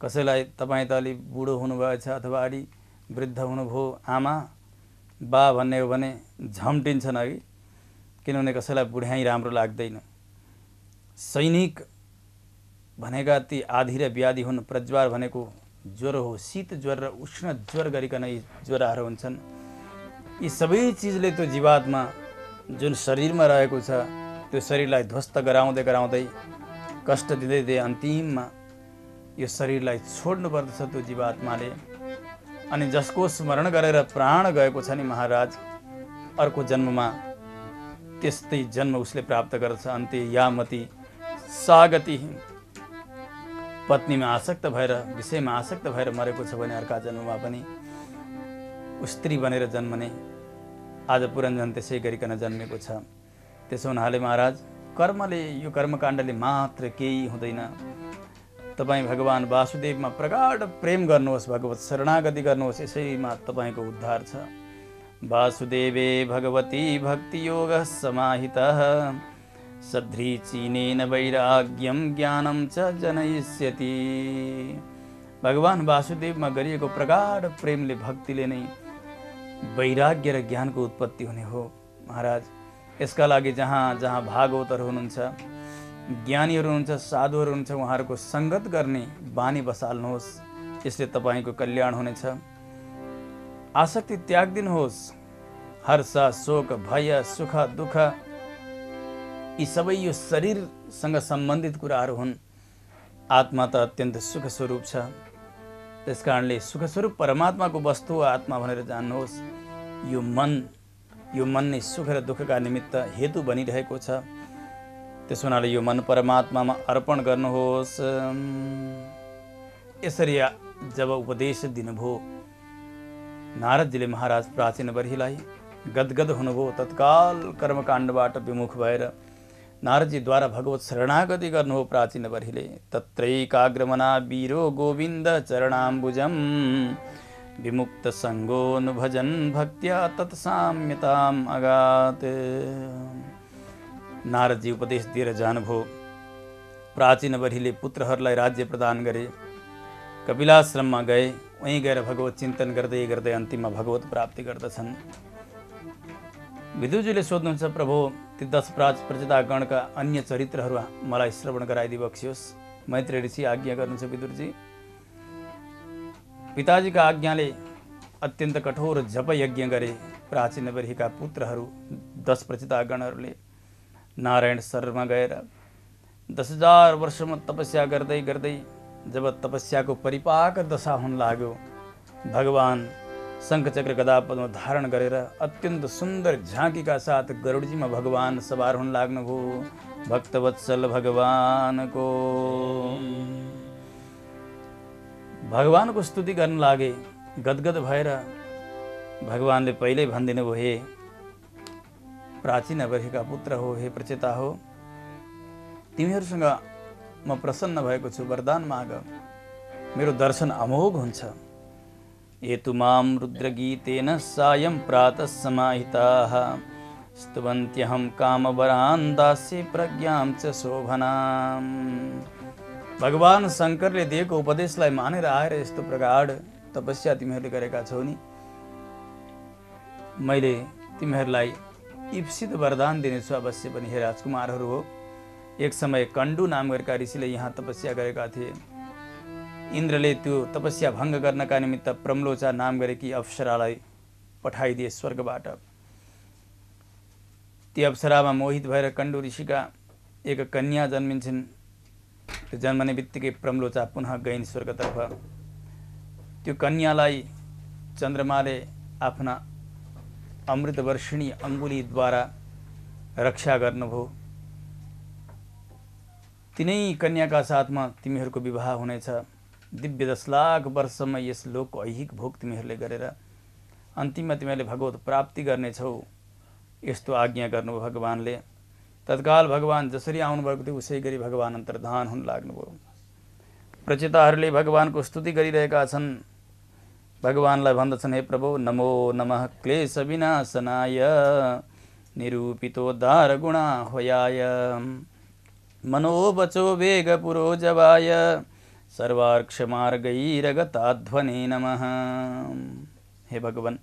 कसैलाई तपाईँ त अलि बुढो हुनुभएछ अथवा अलि वृद्ध हुनुभयो आमा बा भन्ने हो भने झम्टिन्छन् अघि, किनभने कसैलाई बुढ्याई राम्रो लाग्दैन। सैनिक भनेका ती आधी र व्याधि हुन्। प्रज्वार भनेको ज्वरो हो। शीत ज्वर र उष्ण ज्वर गरिकन यी ज्वरहरू हुन्छन्। यी सबै चिजले त्यो जीवात्मा जुन शरीरमा रहेको छ त्यो शरीरलाई ध्वस्त गराउँदै कष्ट दिँदै अन्तिममा यो शरीरलाई छोड्नु पर्दछ त्यो जीवात्माले। अनि जसको स्मरण गरेर प्राण गएको छ नि महाराज, अर्को जन्ममा त्यस्तै जन्म उसले प्राप्त गर्छ। अन्त्य यामति सागति। पत्नीमा आसक्त भएर विषयमा आसक्त भएर मरेको छ भने अर्का जन्ममा पनि स्त्री बनेर जन्मने आज पुरञ्जन त्यसै गरिकन जन्मेको छ। त्यसो हुनाले महाराज कर्मले यो कर्मकाण्डले मात्र केही हुँदैन। तपाईँ भगवान वासुदेवमा प्रगाढ प्रेम गर्नुहोस्, भगवत शरणागति गर्नुहोस्, यसैमा तपाईँको उद्धार छ। वासुदेवे भगवती भक्तियोगः समाहितः सध्रीचीनेन वैराग्यम ज्ञानम च जनयिष्यति। भगवान वासुदेवमा गरिएको प्रगाढ प्रेमले भक्तिले नै वैराग्य र ज्ञानको उत्पत्ति हुने हो महाराज। यसका लागि जहाँ जहाँ भागवतहरू हुनुहुन्छ, ज्ञानीहरू हुनुहुन्छ, साधुहरू हुनुहुन्छ, उहाँहरूको सङ्गत गर्ने बानी बसाल्नुहोस्। यसले तपाईँको कल्याण हुनेछ। आसक्ति त्याग दिनुहोस्। हर्ष, शोक, भय, सुख, दुःख यी सबै यो शरीरसँग सम्बन्धित कुराहरू हुन्। आत्मा त अत्यन्त सुख स्वरूप छ। त्यस कारणले सुख स्वरूप परमात्माको वस्तु आत्मा भनेर जान्नुहोस्। यो मन नै सुख र दुःखका निमित्त हेतु बनिरहेको छ। त्यसो हुनाले यो मन परमात्मामा अर्पण गर्नुहोस्। यसरी जब उपदेश दिनुभयो नारदजीले महाराज प्राचीन बर्हीलाई गदगद हुनुभयो। तत्काल कर्मकाण्डबाट विमुख भएर नारदजीद्वारा भगवत शरणागति गर्नुभयो प्राचीन बर्हीले। तत्रैकाग्रमना वीरो गोविन्द चरणाम्बुजम विमुक्त सङ्गोऽनुभजन् भक्त्या तत्साम्यताम् अगात्। नारदजी उपदेश दिएर जानुभयो। प्राचीन बर्हीले पुत्रहरूलाई राज्य प्रदान गरे। कपिलाश्रममा गए। वहीँ गएर भगवत चिन्तन गर्दै गर्दै अन्तिममा भगवत प्राप्ति गर्दछन्। विदुरजीले सोध्नुहुन्छ, प्रभु ती 10 प्रजागणका अन्य चरित्रहरू मलाई श्रवण गराइदिबक्सियोस्। मैत्रेय ऋषि आज्ञा गर्नुहुन्छ विदुरजी। पिताजीका आज्ञाले अत्यन्त कठोर जप यज्ञ गरे प्राचीन बर्हीका पुत्रहरू 10 प्रचितागणहरूले। नारायण शरीरमा गएर 10,000 वर्षमा तपस्या गर्दै गर्दै जब तपस्याको परिपाक दशा हुन लाग्यो, भगवान शङ्खचक्र गदा पद्म धारण गरेर अत्यन्त सुन्दर झाँकीका साथ गरुडजीमा भगवान सवार हुन लाग्नुभयो। भक्तवत्सल भगवानको स्तुति गर्न लागे। गदगद भएर भगवानले पहिल्यै भनिदिनु भयो, हे प्राचीन बर्हीका पुत्र हो, हे प्रचेता हो, तिमीहरूसँग म प्रसन्न भएको छु, वरदान माग, मेरो दर्शन अमोघ हुन्छ। एतु मां रुद्रगीतेन सायं प्रातः समाहिताः स्तुवन्त्यहं कामवरान् दास्ये प्रज्ञां च शोभनाम्। भगवान शङ्करले दिएको उपदेशलाई मानेर आएर यस्तो प्रगाढ तपस्या तिमीहरूले गरेका छौ नि, मैले तिमीहरूलाई इप्सित वरदान दिनेछु अवश्य पनि। हे राजकुमारहरू हो, एक समय कण्डु नाम गरेका ऋषिले यहाँ तपस्या गरेका थिए। इन्द्रले त्यो तपस्या भङ्ग गर्नका निमित्त प्रम्लोचा नाम गरेकी अप्सरालाई पठाइदिए स्वर्गबाट। ती अप्सरामा मोहित भएर कण्डु ऋषिका एक कन्या जन्मिन्छन्। त्यो जन्मने बित्तिकै प्रम्लोचा पुनः गइन् स्वर्गतर्फ। त्यो कन्यालाई चन्द्रमाले आफ्ना अमृतवर्षिणी अङ्गुलीद्वारा रक्षा गर्नुभयो। तिनै कन्याका साथमा तिमीहरूको विवाह हुनेछ। दिव्य 10 लाख वर्षसम्म यस लोकको ऐहिक भोग तिमीहरूले गरेर अन्तिममा तिमीहरूले भगवत प्राप्ति गर्नेछौ। यस्तो आज्ञा गर्नुभयो भगवानले। तत्काल भगवान जसरी आउनुभएको थियो उसै गरी भगवान अन्तर्धान हुन लाग्नुभयो। प्रचेताहरूले भगवानको स्तुति गरिरहेका छन्। भगवानलाई भन्दछन्, हे प्रभु नमो नमः क्लेश विनाशनाय निरूपितोद्धार गुणाह्वयाय मनोवचो वेग पुरोजवाय सर्वार्क्षमार्गैरगताध्वने नमः। हे भगवान,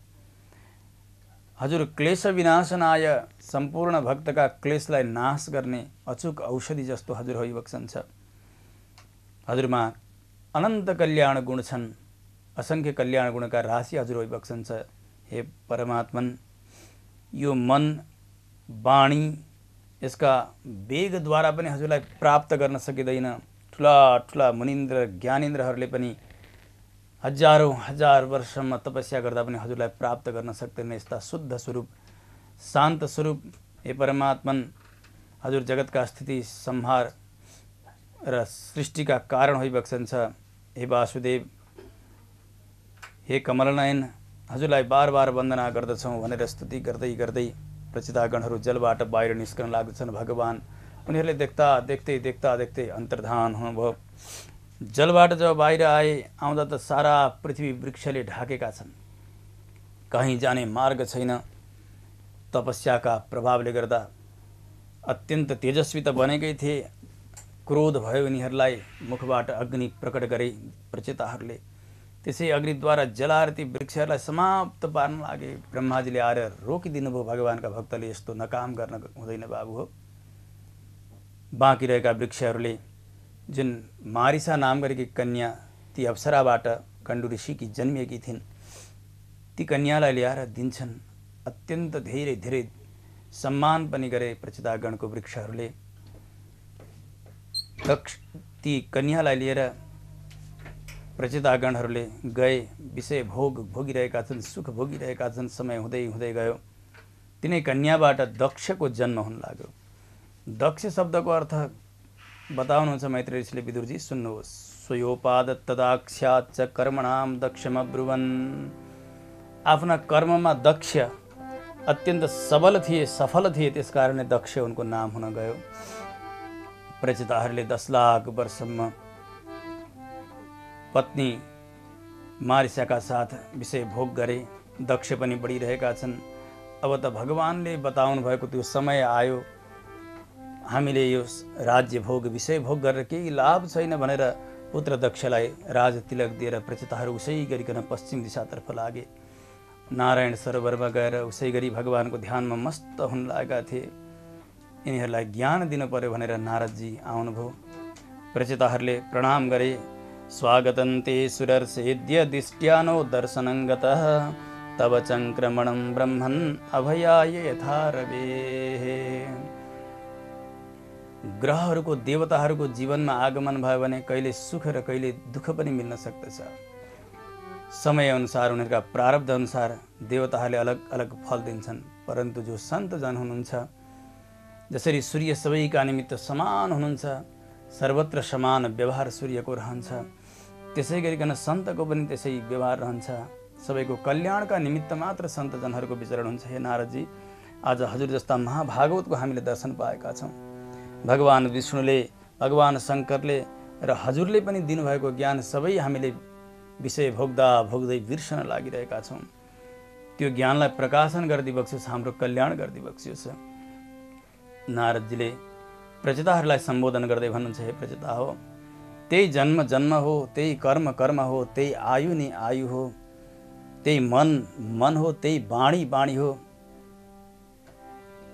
हजुर क्लेश विनाशनाय सम्पूर्ण भक्तका क्लेशलाई नाश गर्ने अचूक औषधि जस्तो हजुर होइबक्सन छ। हजुरमा अनन्त कल्याण गुण छन्। असंख्य कल्याण गुणका राशि हजुर होइबक्सन छ। हे परमात्मन, यो मन वाणी यसका वेगद्वारा पनि हजुरलाई प्राप्त गर्न सकिँदैन। ठुला ठुला मुनिन्द्र ज्ञानेन्द्रहरूले पनि हजारौं हजार वर्षसम्म तपस्या गर्दा पनि हजुरलाई प्राप्त गर्न सक्दैन। यस्ता शुद्ध स्वरूप, शान्त स्वरूप हे परमात्मन, हजुर जगतका स्थिति संहार र सृष्टिका कारण होइबक्सन्छ। हे वासुदेव, हे कमलनयन, हजुरलाई बार बार वन्दना गर्दछौँ भनेर स्तुति गर्दै गर्दै प्रचितागणहरू जलबाट बाहिर निस्कन लाग्दछन्। भगवान उनीहरूले देख्दै अन्तर्धान हुनुभयो। जलबाट जब बाहिर आउँदा त सारा पृथ्वी वृक्षले ढाकेका छन्। कहीँ जाने मार्ग छैन। तपस्याका प्रभावले गर्दा अत्यन्त तेजस्वी त बनेकै थिए। क्रोध भयो उनीहरूलाई। मुखबाट अग्नि प्रकट गरे प्रचेताहरूले। त्यसै अग्निद्वारा जलाएर ती वृक्षहरूलाई समाप्त पार्न लागे। ब्रह्माजीले आएर रोकिदिनु भयो। भगवानका भक्तले यस्तो नकाम गर्न हुँदैन बाबु हो। बाँकी रहेका वृक्षहरूले जुन मारिसा नाम गरेकी कन्या ती अप्सराबाट कण्डु ऋषिकी जन्मिएकी थिइन्, ती कन्यालाई ल्याएर दिन्छन्। अत्यन्त धेरै धेरै सम्मान पनि गरे प्रचितागणको वृक्षहरूले। ती कन्यालाई लिएर प्रचितागणहरूले गए। विषय भोग भोगिरहेका छन्, सुख भोगिरहेका छन्। समय हुँदै हुँदै गयो। तिनै कन्याबाट दक्षको जन्म हुन लाग्यो। दक्ष शब्दको अर्थ बताउनुहुन्छ मैत्रेय ऋषिले। विदुरजी सुन्नुहोस्। स्वयोपाद तदाख्याच्च कर्मणाम दक्षमब्रुवन्। आफ्ना कर्ममा दक्ष अत्यन्त सबल थिए, सफल थिए, त्यसकारणले दक्ष उनको नाम हुन गयो। प्रचिताहरूले 10 लाख वर्षसम्म पत्नी मारिसाका साथ विषय भोग गरे। दक्ष पनि बढिरहेका छन्। अब त भगवानले बताउनु भएको त्यो समय आयो। हामीले यो राज्य भोग विषय भोग गरेर केही लाभ छैन भनेर पुत्र दक्षलाई राज तिलक दिएर प्रचिताहरू उसै गरिकन पश्चिम दिशातर्फ लागे। नारायण सरोवरमा गएर उसै गरी भगवानको ध्यानमा मस्त हुन लागेका थिए। यिनीहरूलाई ज्ञान दिनु पर्यो भनेर नारदजी आउनुभयो। प्रचिताहरूले प्रणाम गरे। स्वागतन्ते सुरर्षेद्य दिष्ट्यानो दर्शनं गतः तव चङ्क्रमणं ब्रह्मन् अभयाय यथा रवेः। ग्रहहरूको देवताहरूको जीवनमा आगमन भयो भने कहिले सुख र कहिले दुःख पनि मिल्न सक्दछ। समय अनुसार उनीहरूका प्रारब्ध अनुसार देवताहरूले अलग अलग फल दिन्छन्। परन्तु जो सन्तजन हुनुहुन्छ, जसरी सूर्य सबैका निमित्त समान हुनुहुन्छ, सर्वत्र समान व्यवहार सूर्यको रहन्छ, त्यसै गरिकन सन्तको पनि त्यसै व्यवहार रहन्छ। सबैको कल्याणका निमित्त मात्र सन्तजनहरूको विचरण हुन्छ। हे नारदजी, आज हजुर जस्ता महाभागवतको हामीले दर्शन पाएका छौँ। भगवान विष्णुले, भगवान शङ्करले र हजुरले पनि दिनुभएको ज्ञान सबै हामीले विषय भोग्दा भोग्दै बिर्सन लागिरहेका छौँ। त्यो ज्ञानलाई प्रकाशन गरिदिबक्सोस्, हाम्रो कल्याण गरिदिबक्सोस्। नारदजीले प्रचिताहरूलाई सम्बोधन गर्दै भन्नुहुन्छ, हे प्रचिता हो, त्यही जन्म जन्म हो, त्यही कर्म कर्म हो, त्यही आयु नै आयु हो, त्यही मन मन हो, त्यही वाणी वाणी हो।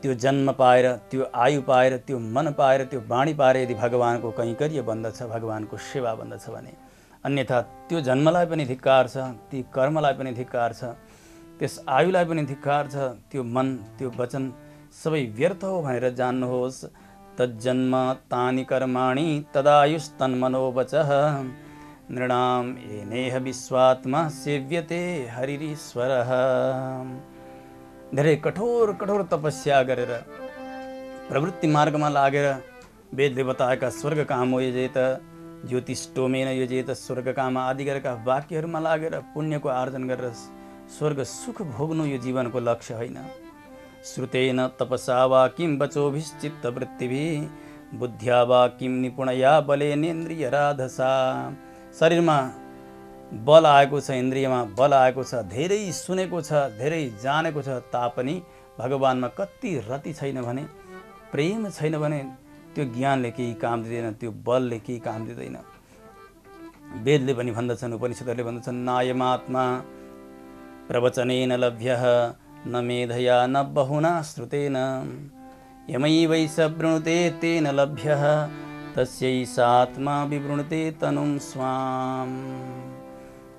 त्यो जन्म पाएर, त्यो आयु पाएर, त्यो मन पाएर, त्यो वाणी पाएर यदि भगवानको कैङ्कर्य बन्दछ, भगवानको सेवा बन्दछ भने, अन्यथा त्यो जन्मलाई पनि धिक्कार छ, ती कर्मलाई पनि धिक्कार छ, त्यस आयुलाई पनि धिक्कार छ। त्यो मन, त्यो वचन सबै व्यर्थ हो भनेर जान्नुहोस्। तज्जन्म तानि कर्माणि तदायुस्तन्मनोवचः नृणाम येनेह विश्वात्मा सेव्यते हरिरीश्वरः। धेरै कठोर कठोर तपस्या गरेर, प्रवृत्ति मार्गमा लागेर, वेदले बताएका स्वर्ग काम योजेत, ज्योतिष्टोमेन योजेत, स्वर्ग काम आदि गरेका वाक्यहरूमा लागेर पुण्यको आर्जन गरेर स्वर्ग सुख भोग्नु यो जीवनको लक्ष्य होइन। श्रुतेन तपसा वा किं वचोभिश्चित्तवृत्तिभिः बुद्ध्या वा किं निपुणया बलेनेन्द्रिय राधसा। शरीरमा बल आएको छ, इन्द्रियमा बल आएको छ, धेरै सुनेको छ, धेरै जानेको छ, तापनि भगवानमा कति रति छैन भने, प्रेम छैन भने त्यो ज्ञानले केही काम दिँदैन, त्यो बलले केही काम दिँदैन। वेदले पनि भन्दछन्, उपनिषदहरूले भन्दछन्, नायमात्मा प्रवचनेन लभ्यः न मेधया न बहुना श्रुतेन यमैवैष वृणुते तेन लभ्यः तस्यैषात्मा विवृणुते तनुं स्वाम्।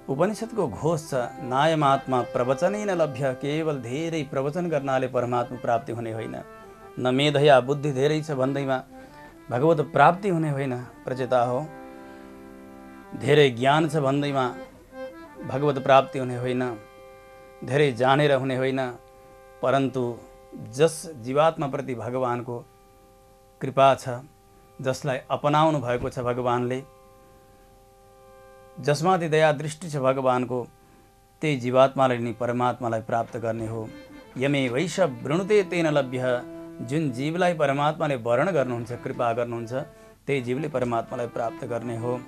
उपनिषदको घोष छ, नायमात्मा प्रवचनेन लभ्य। केवल धेरै प्रवचन गर्नाले परमात्मा प्राप्ति हुने होइन। न मेधया, बुद्धि धेरै छ भन्दैमा भगवत प्राप्ति हुने होइन। प्रचेता हो, धेरै ज्ञान छ भन्दैमा भगवत प्राप्ति हुने होइन, धेरै जानेर हुने होइन। परन्तु जस जीवात्मा प्रति भगवानको कृपा छ, जसलाई अपनाउनु भएको छ भगवानले, जसमाथि दया दृष्टि छ भगवानको, त्यही जीवात्माले नि परमात्मालाई प्राप्त गर्ने हो। यमे वैश वृणुते तेन लभ्य, जुन जीवलाई परमात्माले वर्ण गर्नुहुन्छ, कृपा गर्नुहुन्छ, त्यही जीवले परमात्मालाई प्राप्त गर्ने हो।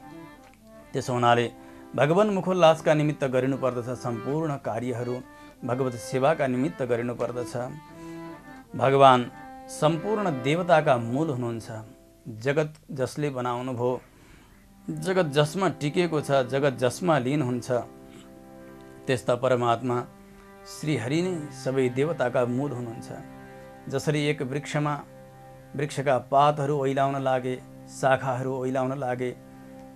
त्यसो हुनाले भगवान मुखोल्लासका निमित्त गरिनुपर्दछ सम्पूर्ण कार्यहरू, भगवत सेवाका निमित्त गरिनुपर्दछ। भगवान सम्पूर्ण देवताका मूल हुनुहुन्छ। जगत जसले बनाउनु भयो, जगत जसमा टिकेको छ, जगत जसमा लीन हुन्छ, त्यस्ता परमात्मा श्रीहरि नै सबै देवताका मूल हुनुहुन्छ। जसरी एक वृक्षका पातहरू ओइलाउन लागे, शाखाहरू ओइलाउन लागे,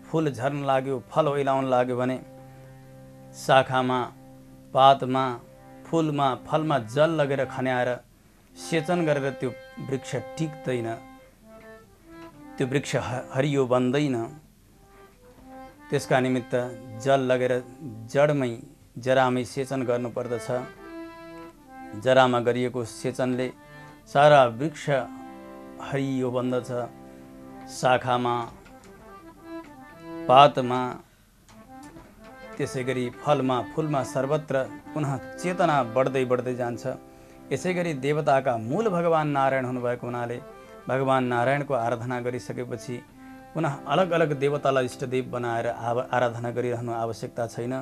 फूल झर्न लाग्यो, फल ओइलाउन लाग्यो भने शाखामा, पातमा, फूलमा, फलमा जल लगेर खन्याएर सेचन गरेर त्यो वृक्ष टिक्दैन, त्यो वृक्ष हरियो बन्दैन। त्यसका निमित्त जल लगेर जडमै जरामै सेचन गर्नुपर्दछ। जरामा गरिएको सेचनले सारा वृक्ष हरियो बन्दछ। शाखामा, पातमा, त्यसै गरी फलमा, फूलमा सर्वत्र पुनः चेतना बढ्दै बढ्दै जान्छ। यसै गरी देवताका मूल भगवान नारायण हुनुभएको हुनाले भगवान नारायणको आराधना गरिसकेपछि पुनः अलग अलग देवतालाई इष्टदेव बनाएर आराधना गरिरहनु आवश्यकता छैन।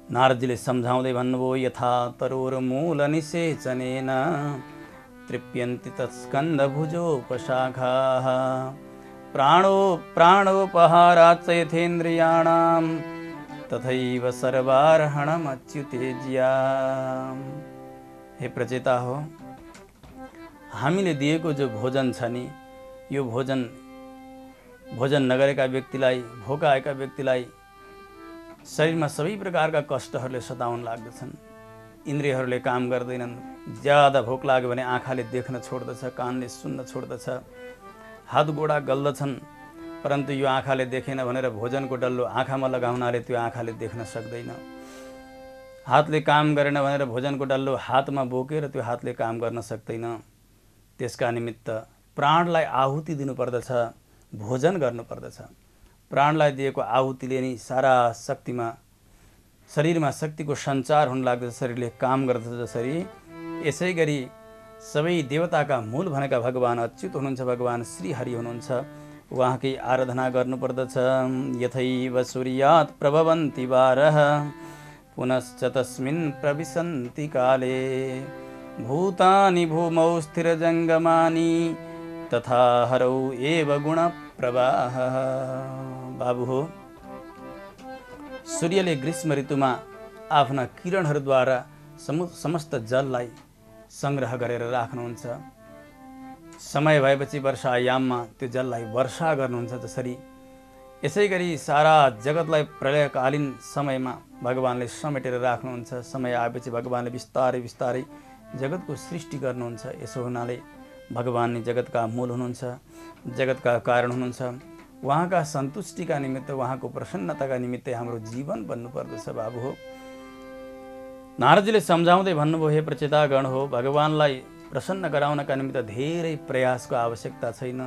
नारदजीले सम्झाउँदै भन्नुभयो, यथा तरोर मूल निषेचनेन तृप्यन्ति तत्स्कन्द भुजोपशाखाः प्राणोपहाराच्च यथेन्द्रियाणां तथैव सर्वार्हणमच्युतेज्या। हे प्रचेता हो, हामीले दिएको जो भोजन छ नि, यो भोजन नगरेका व्यक्तिलाई, भोकाएका व्यक्तिलाई शरीरमा सबै प्रकारका कष्टहरूले सताउन लाग्दछन्। इन्द्रियहरूले काम गर्दैनन्। ज्यादा भोक लाग्यो भने आँखाले देख्न छोड्दछ, कानले सुन्न छोड्दछ, हात गोडा गल्दछन्। परन्तु यो आँखाले देखेन भनेर भोजनको डल्लो आँखामा लगाउनाले त्यो आँखाले देख्न सक्दैन। हातले काम गरेन भनेर भोजनको डल्लो हातमा बोकेर त्यो हातले काम गर्न सक्दैन। त्यसका निमित्त प्राणलाई आहुति दिनुपर्दछ, भोजन गर्नुपर्दछ। प्राणलाई दिएको आहुतिले नै सारा शरीरमा शक्तिको सञ्चार हुन लाग्दछ, शरीरले काम गर्दछ। जसरी यसै गरी सबै देवताका मूल भनेका भगवान अच्युत हुनुहुन्छ, भगवान श्रीहरि हुनुहुन्छ। उहाँकै आराधना गर्नुपर्दछ। यथैव सूर्यात् प्रभवन्ति वारः पुनश्च तस्मिन् प्रविशन्ति काले भूतानि भूमौ स्थिरजङ्गमानि तथा हरौ एव गुणप्रवाह। बाबु हो, सूर्यले ग्रीष्म ऋतुमा आफ्ना किरणहरूद्वारा समस्त जललाई संग्रह गरेर राख्नुहुन्छ। समय भएपछि वर्षायाममा त्यो जललाई वर्षा गर्नुहुन्छ। जसरी यसै गरी सारा जगतलाई प्रलयकालीन समयमा भगवानले समेटेर राख्नुहुन्छ। समय आएपछि भगवानले बिस्तारै बिस्तारै जगतको सृष्टि गर्नुहुन्छ। यसो हुनाले भगवान नै जगतका मूल हुनुहुन्छ, जगतका कारण हुनुहुन्छ। उहाँका सन्तुष्टिका निमित्त, उहाँको प्रसन्नताका निमित्त हाम्रो जीवन बन्नुपर्दछ। बाबु हो, नारदजीले सम्झाउँदै भन्नुभयो, हे प्रचेतागण हो, भगवानलाई प्रसन्न गराउनका निमित्त धेरै प्रयासको आवश्यकता छैन।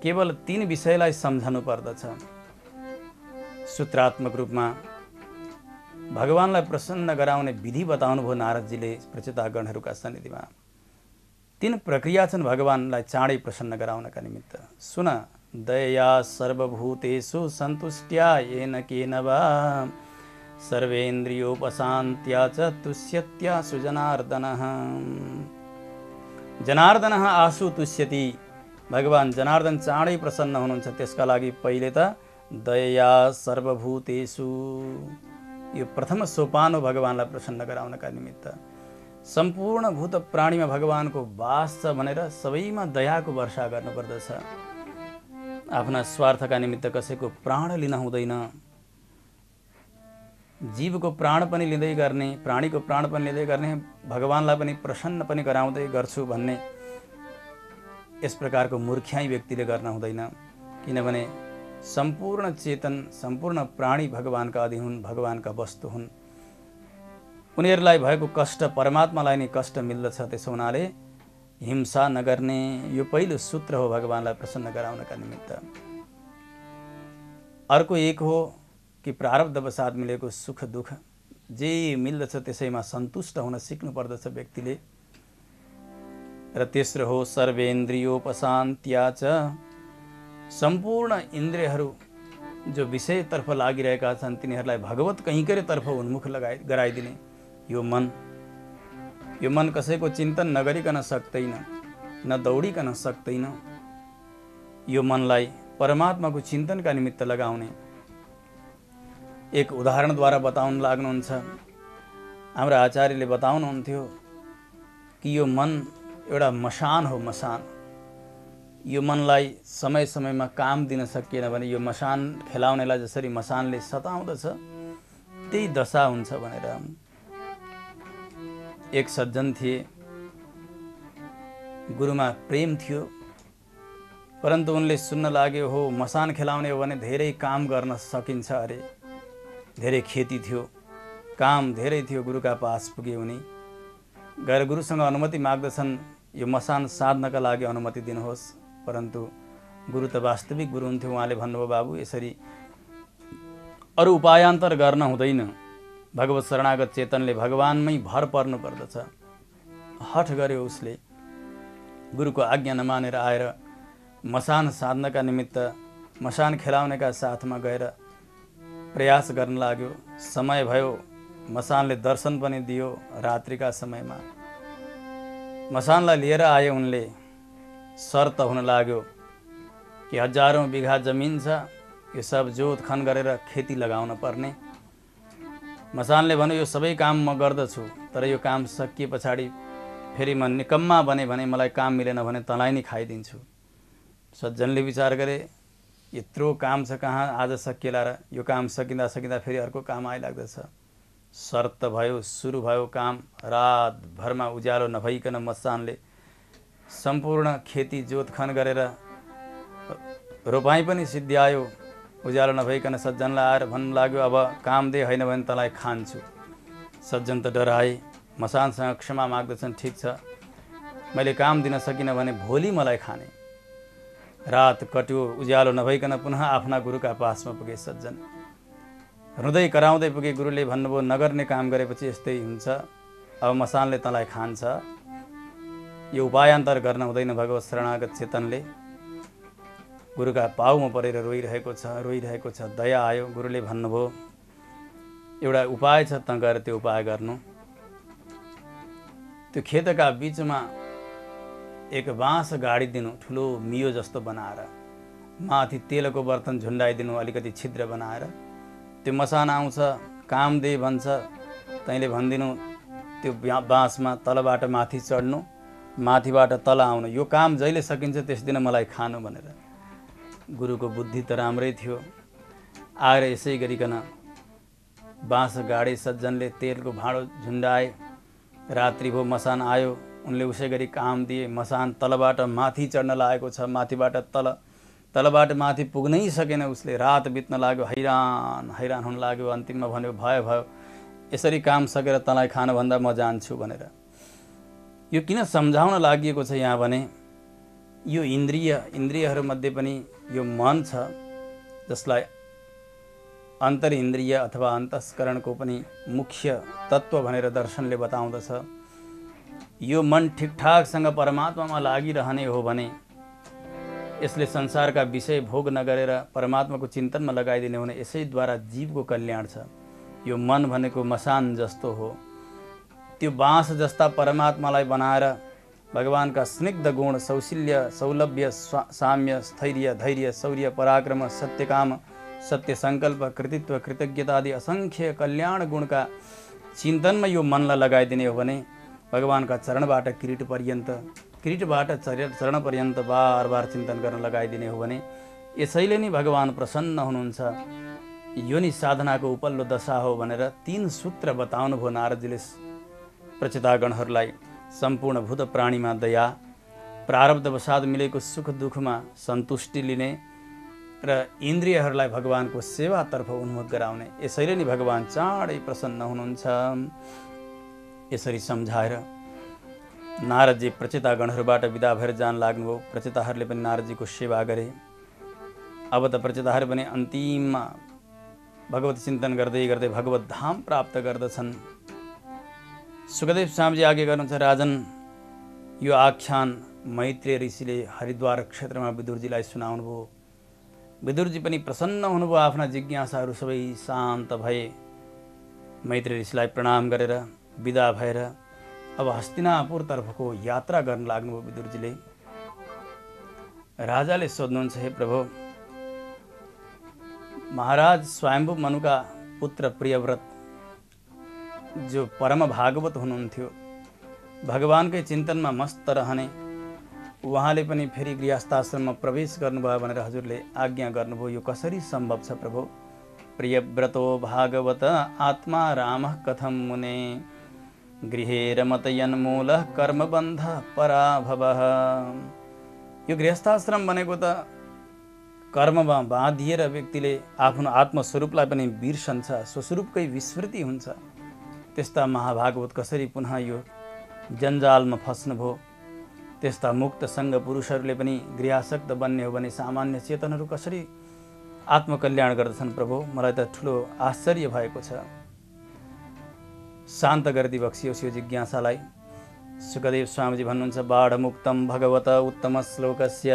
केवल 3 विषयलाई सम्झनु पर्दछ। सूत्रात्मक रूपमा भगवानलाई प्रसन्न गराउने विधि बताउनु भयो नारदजीले प्रचेतागणहरूका सन्निधिमा। 3 प्रक्रिया छन् भगवानलाई चाँडै प्रसन्न गराउनका निमित्त। सुन, दया सर्वभूतेषु सन्तुष्ट्या येन केन वा सर्वेन्द्रियोपशान्त्या च तुष्यत्या सुजनार्दनः। जनार्दनः आशु तुष्यति। भगवान जनार्दन चाँडै प्रसन्न हुनुहुन्छ। त्यसका लागि पहिले त दया सर्वभूतेषु, यो प्रथम सोपान हो भगवानलाई प्रसन्न गराउनका निमित्त। सम्पूर्ण भूत प्राणीमा भगवानको वास छ भनेर सबैमा दयाको वर्षा गर्नुपर्दछ। आफ्ना स्वार्थका निमित्त कसैको प्राण लिन हुँदैन। जीवको प्राण पनि लिँदै गर्ने, प्राणीको प्राण पनि लिँदै गर्ने, भगवानलाई पनि प्रसन्न पनि गराउँदै गर्छु भन्ने यस प्रकारको मूर्ख्याई व्यक्तिले गर्न हुँदैन। किनभने सम्पूर्ण चेतन, सम्पूर्ण प्राणी भगवानका अधीन हुन्, भगवानका वस्तु हुन्। उनीहरूलाई भएको कष्ट परमात्मालाई नै कष्ट मिल्दछ। त्यसो हुनाले हिंसा नगर्ने यो पहिलो सूत्र हो भगवानलाई प्रसन्न गराउनका निमित्त। अर्को एक हो कि प्रारब्धवसात मिलेको सुख दुःख जे मिल्दछ त्यसैमा सन्तुष्ट हुन सिक्नु पर्दछ व्यक्तिले। र तेस्रो हो सर्वेन्द्रियोपशान्त्या च, सम्पूर्ण इन्द्रियहरू जो विषयतर्फ लागिरहेका छन् तिनीहरूलाई भगवत कहीँकैतर्फ उन्मुख गराइदिने यो मन कसैको चिन्तन नगरिकन सक्दैन, न दौडिकन सक्दैन। यो मनलाई परमात्माको चिन्तनका निमित्त लगाउने एक उदाहरणद्वारा बताउन लाग्नुहुन्छ। हाम्रो आचार्यले बताउनुहुन्थ्यो कि यो मन एउटा मसान हो, मसान। यो मनलाई समय समयमा काम दिन सकिएन भने यो मसान खेलाउनेलाई जसरी मसानले सताउँदछ त्यही दशा हुन्छ भनेर। एक सज्जन थिए, गुरुमा प्रेम थियो, परन्तु उनले सुन्न लाग्यो हो मसान खेलाउने हो भने धेरै काम गर्न सकिन्छ अरे। धेरै खेती थियो, काम धेरै थियो। गुरुका पास पुगे उनी, गएर गुरुसँग अनुमति माग्दछन् यो मसान साध्नका लागि अनुमति दिनुहोस्। परन्तु गुरु त वास्तविक गुरु हुन्थ्यो। उहाँले भन्नुभयो बाबु यसरी अरू उपायान्तर गर्न हुँदैन। भगवत शरणागत चेतनले भगवानमै भर पर्नु पर्दछ। हठ गर्यो उसले, गुरुको आज्ञा नमानेर आएर मसान साध्नका निमित्त मसान खेलाउनेका साथमा गएर प्रयास गर्न लाग्यो। समय भयो, मसानले दर्शन पनि दियो। रात्रिका समयमा मसानलाई लिएर आए उनले। शर्त हुन लाग्यो कि हजारौं बिघा जमिन छ, यो सब जोत खन गरेर खेती लगाउन पर्ने। मसानले भन्यो यो सबै काम म गर्दछु, तर यो काम सकिए पछाडि फेरि म निकम्मा बने भने मलाई काम मिलेन भने तँलाई नै खाइदिन्छु। सज्जनले विचार गरे यत्रो काम छ कहाँ आज सकिएला र, यो काम सकिँदा सकिँदा फेरि अर्को काम आइलाग्दछ। शर्त भयो, सुरु भयो काम। रातभरमा उज्यालो नभइकन मसानले सम्पूर्ण खेती जोतखन गरेर रोपाई पनि सिद्ध्यायो। उज्यालो नभइकन सज्जनलाई आएर भन्नु लाग्यो अब काम दे, होइन भने तँलाई खान्छु। सज्जन त डराए, मसानसँग क्षमा माग्दछन्, ठिक छ मैले काम दिन सकिनँ भने भोलि मलाई खाने। रात कट्यो, उज्यालो नभइकन पुनः आफ्ना गुरुका पासमा पुगे सज्जन। रुँदै कराउँदै पुगे। गुरुले भन्नुभयो नगर्ने काम गरेपछि यस्तै हुन्छ, अब मसानले तँलाई खान्छ, यो उपायान्तर गर्न हुँदैन। भगवत शरणागत चेतनले गुरुका पाउमा परेर रोइरहेको छ। दया आयो। गुरुले भन्नुभयो एउटा उपाय छ, तँ गएर त्यो उपाय गर्नु। त्यो खेतका बीचमा एक बाँस गाडिदिनु, ठुलो मियो जस्तो बनाएर, माथि तेलको बर्तन झुन्डाइदिनु, अलिकति छिद्र बनाएर। त्यो मसान आउँछ, काम दे भन्छ, तैँले भनिदिनु त्यो बाँसमा तलबाट माथि चढ्नु, माथिबाट तल आउनु, यो काम जहिले सकिन्छ त्यस दिन मलाई खानु भनेर। गुरुको बुद्धि त राम्रै थियो। आएर यसै गरिकन बाँस गाडे सज्जनले, तेलको भाँडो झुन्डाए। रात्रि भयो, मसान आयो, उनले उसै गरी काम दिए। मसान तलबाट माथि चढ्न लागेको छ, माथिबाट तलबाट माथि पुग्नै सकेन उसले। रात बित्न लाग्यो, हैरान हुन लाग्यो। अन्तिममा भन्यो भयो यसरी काम सकेर तँलाई खानुभन्दा म जान्छु भनेर। यो किन सम्झाउन लागि छ यहाँ भने यो इन्द्रियहरूमध्ये पनि यो मन छ, जसलाई अन्तर इन्द्रिय अथवा अन्तस्करणको पनि मुख्य तत्त्व भनेर दर्शनले बताउँदछ। यो मन ठिकठाकसँग परमात्मामा लागिरहने हो भने यसले संसारका विषय भोग नगरेर परमात्माको चिन्तनमा लगाइदिने हो भने यसैद्वारा जीवको कल्याण छ। यो मन भनेको मसान जस्तो हो। त्यो बाँस जस्ता परमात्मालाई बनाएर भगवानका स्निग्ध गुण सौशील्य, सौलभ्य, साम्य, स्थैर्य, धैर्य, शौर्य, पराक्रम, सत्यकाम, सत्य सङ्कल्प, कृतित्व, कृतज्ञता आदि असङ्ख्य कल्याण गुणका चिन्तनमा यो मनलाई लगाइदिने हो भने भगवानका चरणबाट किरीटबाट चरण पर्यन्त बार बार चिन्तन गर्न लगाइदिने हो भने यसैले नै भगवान प्रसन्न हुनुहुन्छ। यो नै साधनाको उपल्लो दशा हो भनेर 3 सूत्र बताउनुभयो नारदजीले प्रचितागणहरूलाई। सम्पूर्ण भूत प्राणीमा दया, प्रारब्धवसाद मिलेको सुख दुःखमा सन्तुष्टि लिने र इन्द्रियहरूलाई भगवानको सेवातर्फ उन्मुख गराउने। यसैले नै भगवान चाँडै प्रसन्न हुनुहुन्छ। यसरी सम्झाएर नारदजी प्रचेतागणहरूबाट विदा भएर जान लाग्नुभयो। प्रचेताहरूले पनि नारदजीको सेवा गरे। अब त प्रचेताहरू पनि अन्तिममा भगवत चिन्तन गर्दै गर्दै भगवत धाम प्राप्त गर्दछन्। सुखदेव स्वामीजी आज्ञा गर्नुहुन्छ, राजन यो आख्यान मैत्रेय ऋषिले हरिद्वार क्षेत्रमा विदुरजीलाई सुनाउनुभयो। विदुरजी पनि प्रसन्न हुनुभयो, आफ्ना जिज्ञासाहरू सबै शान्त भए। मैत्रेय ऋषिलाई प्रणाम गरेर विदा भएर अब हस्तिनापुरतर्फको यात्रा गर्न लाग्नुभयो विदुरजीले। राजाले सोध्नुहुन्छ, हे प्रभु, महाराज स्वयम्भू मनुका पुत्र प्रियव्रत जो परम भागवत हुनुहुन्थ्यो, भगवानकै चिन्तनमा मस्त रहने, उहाँले पनि फेरि गृहस्थाश्रममा प्रवेश गर्नुभयो भनेर हजुरले आज्ञा गर्नुभयो। यो कसरी सम्भव छ प्रभु? प्रियव्रतो भागवत आत्मा रामः कथं मुने गृहे रमतयन्मूलः कर्मबन्ध पराभवः। यो गृहस्थाश्रम भनेको त कर्ममा बाँधिएर व्यक्तिले आफ्नो आत्मस्वरूपलाई पनि बिर्सन्छ, स्वस्वरूपकै विस्मृति हुन्छ। त्यस्ता महाभागवत कसरी पुनः यो जन्जालमा फस्नुभयो? त्यस्ता मुक्त सङ्घ पुरुषहरूले पनि गृहासक्त बन्ने हो भने सामान्य चेतनहरू कसरी आत्मकल्याण गर्दछन् प्रभु? मलाई त ठुलो आश्चर्य भएको छ। शान्त गरिदिई बक्सियोस् यो जिज्ञासालाई। सुखदेव स्वामीजी भन्नुहुन्छ, बाढमुक्तं भगवत उत्तम श्लोकस्य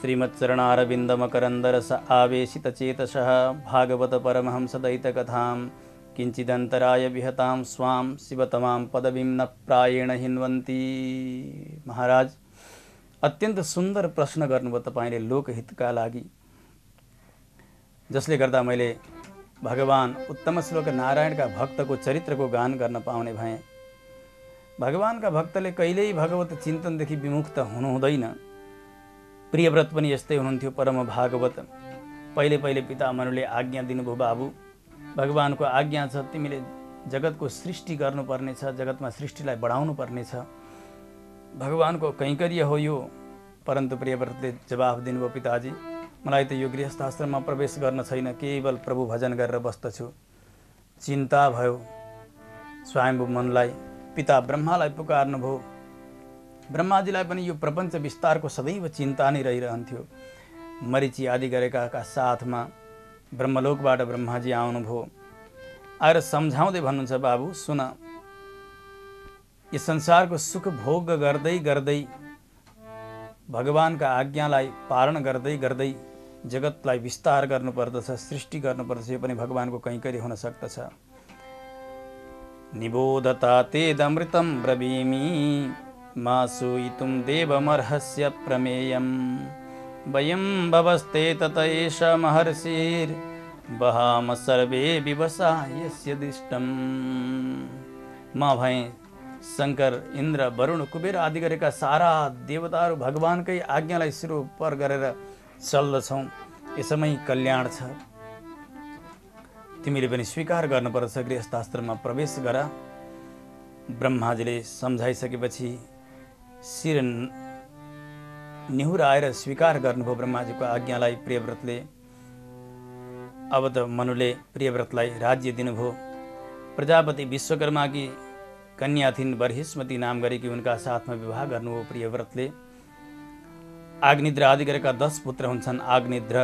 श्रीमच्चरणारविन्दमकरन्दरस आवेशितचेतसः भागवत परमहंसदैतकथां किञ्चिदन्तराय विहतां स्वां शिवतमां पदवीं न प्रायेण हिन्वन्ति। महाराज, अत्यन्त सुन्दर प्रश्न गर्नुभयो तपाईँले लोकहितका लागि, जसले गर्दा मैले भगवान उत्तम श्लोक नारायणका भक्तको चरित्रको गान गर्न पाउने भएँ। भगवानका भक्तले कहिल्यै भगवत चिन्तनदेखि विमुक्त हुनु हुँदैन। प्रियव्रत पनि यस्तै हुनुहुन्थ्यो, परम भागवत। पहिले पहिले पितामहरुले आज्ञा दिनुभयो, बाबु भगवानको आज्ञा छ, तिमीले जगतको सृष्टि गर्नुपर्नेछ, जगतमा सृष्टिलाई बढाउनु पर्नेछ, भगवानको कैंकर्य हो यो। परन्तु प्रियव्रतले जवाफ दिनुभयो, पिताजी मलाई त यो गृहस्थाश्रममा प्रवेश गर्न छैन, केवल प्रभु भजन गरेर बस्दछु। चिन्ता भयो स्वयम्भू मनलाई। पिता ब्रह्मालाई पुकार्नुभयो। ब्रह्माजीलाई पनि यो प्रपञ्च विस्तारको सदैव चिन्ता नै रहिरहन्थ्यो। मरीचि आदि गरेका साथमा ब्रह्मलोकबाट ब्रह्माजी आउनुभयो। आएर सम्झाउँदै भन्नुहुन्छ, बाबु सुन, यो संसारको सुख भोग गर्दै गर्दै भगवानका आज्ञालाई पालन गर्दै गर्दै जगतलाई विस्तार गर्नुपर्दछ, सृष्टि गर्नुपर्दछ। यो पनि भगवानको कैंकर्य हुन सक्दछ। निबोधता तेदमृतं ब्रवीमि मा सूयितुं देवमर्हस्य प्रमेयम् वयं भवस्ते तत एष महर्षिर् वहाम सर्वे विवसा यस्य दिष्टम्। म भएँ शंकर, इन्द्र, वरुण, कुबेर आदि गरेका सारा देवताहरू भगवानकै आज्ञालाई सिरोपर गरेर चल्दछौँ। यसमै कल्याण छ। तिमीले पनि स्वीकार गर्नुपर्छ, गृहस्थाश्रममा प्रवेश गर। ब्रह्माजीले सम्झाइसकेपछि शिर निहुराएर स्वीकार गर्नुभयो ब्रह्माजीको आज्ञालाई प्रियव्रतले। अब त मनुले प्रियव्रतलाई राज्य दिनुभयो। प्रजापति विश्वकर्माकी कन्या थिइन्, बर्हिष्मती नाम गरेकी, उनका साथमा विवाह गर्नुभयो प्रियव्रतले। आग्निद्र आदि गरेका 10 पुत्र हुन्छन्। आग्निद्र,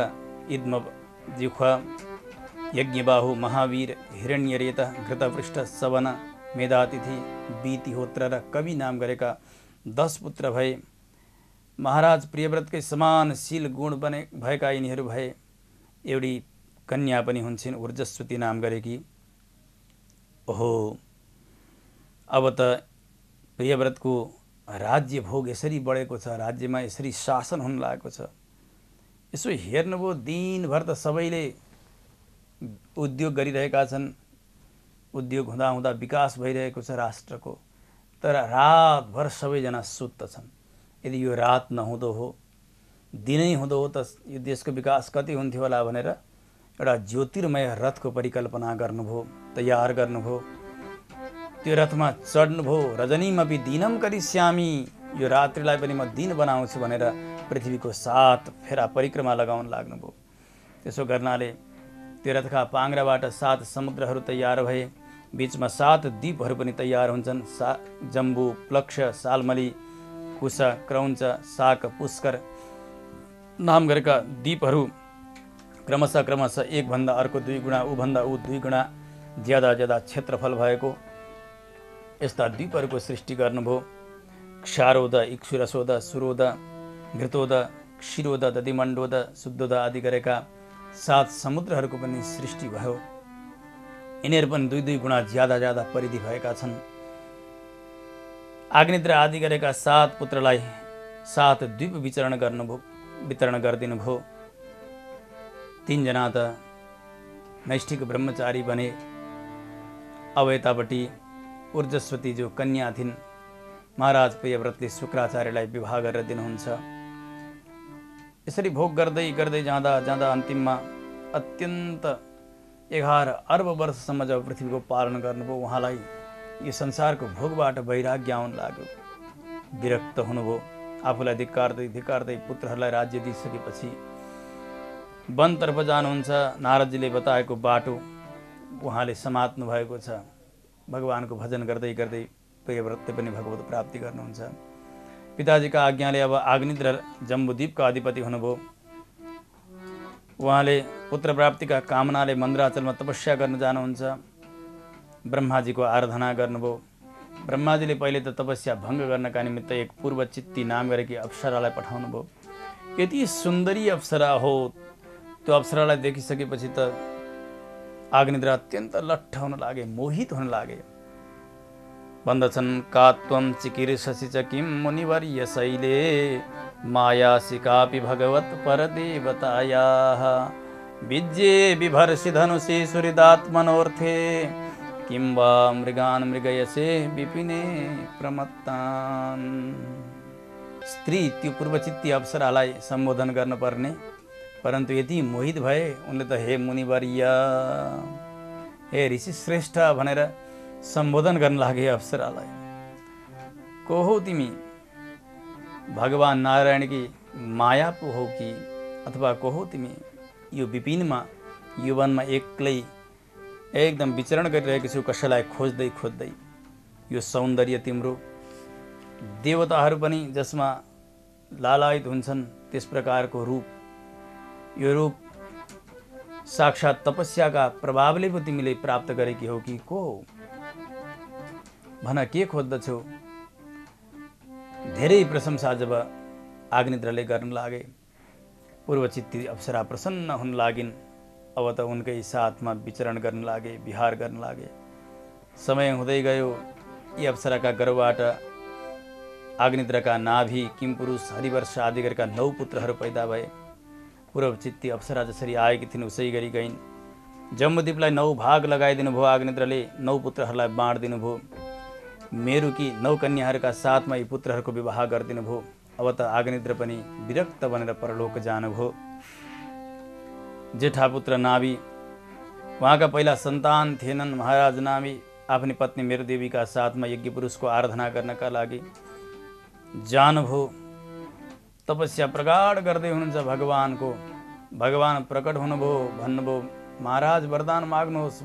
इद्म, जिह्व, यज्ञबाहु, महावीर, हिरण्यरेत, घृतपृष्ठ, सवन, मेधातिथि, बीतिहोत्र र कवि नाम गरेका 10 पुत्र भए। महाराज प्रियव्रतकै समान शील गुण भएका यिनीहरू भए। एउटी कन्या पनि हुन्छन्, ऊर्जस्वती नाम गरेकी। ओहो, अब त प्रियव्रतको राज्य भोग यसरी बढेको छ, राज्यमा यसरी शासन हुन लागेको छ। यसो हेर्नुभयो, दिनभर त सबैले उद्योग गरिरहेका छन्, उद्योग हुँदा हुँदा विकास भइरहेको छ राष्ट्रको, तर रातभर सबैजना सुत्तछन्। यदि यो रात नहुँदो हो, दिनै हुँदो हो त यो देशको विकास कति हुन्थ्यो होला भनेर एउटा ज्योतिर्मय रथको परिकल्पना गर्नुभयो, तयार गर्नुभयो। त्यो रथमा चढ्नुभयो। रजनीमपि दिनम करिष्यामि, यो रात्रिलाई पनि म दिन बनाउँछु भनेर पृथ्वीको 7 फेरा परिक्रमा लगाउन लाग्नुभयो। त्यसो गर्नाले त्यो रथका पाङ्ग्राबाट 7 समुद्रहरू तयार भए। बीचमा 7 दीपहरू पनि तयार हुन्छन्। जम्बू, प्लक्ष, सालमली, कुश, क्रौञ्च, शाक, पुष्कर नाम गरेका दीपहरू क्रमशः एक भन्दा अर्को 2 गुणा, ऊभन्दा ऊ 2 गुणा ज्यादा क्षेत्रफल भएको यस्ता दीपहरूको सृष्टि गर्नुभयो। क्षारोद, इक्षुरसोद, सुरोद, घृतोद, क्षीरोद, दधिमण्डोद, शुद्धोद आदि गरेका 7 समुद्रहरूको पनि सृष्टि भयो। यिनीहरू पनि 2 गुणा ज्यादा परिधि भएका छन्। आग्निद्रा आदि गरेका 7 पुत्रलाई 7 द्वीप वितरण गरिदिनु भयो। 3 जना त नैष्ठिक ब्रह्मचारी बने। अब यतापट्टि ऊर्जस्वती जो कन्या थिइन्, महाराज प्रियव्रतले शुक्राचार्यलाई विवाह गरेर दिनुहुन्छ। यसरी भोग गर्दै जाँदा अन्तिममा अत्यन्त 11 अर्ब वर्षसम्म जब पृथ्वीको पालन गर्नुभयो, उहाँलाई यो संसारको भोगबाट वैराग्य आउन लाग्यो। विरक्त हुनुभयो। आफूलाई धिक्कार्दै पुत्रहरूलाई राज्य दिइसकेपछि वनतर्फ जानुहुन्छ। नारदजीले बताएको बाटो उहाँले समात्नु भएको छ। भगवानको भजन गर्दै प्रियव्रतले पनि भगवत प्राप्ति गर्नुहुन्छ। पिताजीका आज्ञाले अब आग्निद्र जम्बूद्वीपका अधिपति हुनुभयो। उहाँले पुत्र प्राप्तिका कामनाले मन्द्राचलमा तपस्या गर्न जानुहुन्छ। ब्रह्माजीको आराधना गर्नुभयो। ब्रह्माजीले पहिले त तपस्या भङ्ग गर्नका निमित्त एक पूर्वचित्ती नाम गरेकी अप्सरालाई पठाउनु भयो। यति सुन्दरी अप्सरा हो, त्यो अप्सरालाई देखिसकेपछि त आग्निद्र अत्यन्त लट्ठ हुन लागे, मोहित हुन लागे। भन्दछन्, का त्वं चिकीर्षसि च किं मुनिवर्य शैले मायासि कापि भगवत् परदेवतायाः विज्ये बिभर्षि धनुषि सुहृदात्मनोऽर्थे किं वा मृगान् मृगयसे विपिने प्रमत्तान्। स्त्री त्यो पूर्वचित्ती अप्सरालाई सम्बोधन गर्नुपर्ने, परन्तु यति मोहित भए उनले त हे मुनिवर्य, हे ऋषि श्रेष्ठ भनेर सम्बोधन गर्न लागे अप्सरालाई। को हौ तिमी? भगवान नारायणकी माया पो हौ कि अथवा को हौ तिमी? यो विपिनमा युवनमा एक्लै एकदम विचरण गरिरहेको छु, कसैलाई खोज्दै। यो सौन्दर्य तिम्रो, देवताहरू पनि जसमा लालायित हुन्छन् त्यस प्रकारको रूप, यो रूप साक्षात् तपस्याका प्रभावले पो तिमीले प्राप्त गरेकी हौ कि को हौ? भन, के खोज्दछौ? धेरै प्रशंसा जब आग्निद्रले गर्न लागे, पूर्वचित्ती अप्सरा प्रसन्न हुन लागिन्। अब त उनकै साथमा विचरण गर्न लागे, विहार गर्न लागे। समय हुँदै गयो। यी अप्सराका गर्भबाट आग्निद्रका नाभि, किमपुरुष, हरिवर्ष आदि गरेका 9 पुत्रहरू पैदा भए। पूर्वचित्ती अप्सरा जसरी आएकी थिइन् उसै गरी गइन्। जम्बूद्वीपलाई 9 भाग लगाइदिनु भयो। आग्निद्रले 9 पुत्रहरूलाई बाँडिदिनु भयो। मेरुकी 9 कन्याहरूका साथमा यी पुत्रहरूको विवाह गरिदिनु भयो। अब त आग्निद्र पनि विरक्त बनेर परलोक जानुभयो। जेठा पुत्र नाभि, उहाँका पहिला सन्तान थिएनन्। महाराज नाभि आफ्नी पत्नी मेरुदेवीका साथमा यज्ञ पुरुषको आराधना गर्नका लागि जानुभयो। तपस्या प्रगाढ गर्दै हुनुहुन्छ भगवानको। भगवान प्रकट हुनुभयो, भन्नुभयो, महाराज वरदान माग्नुहोस्,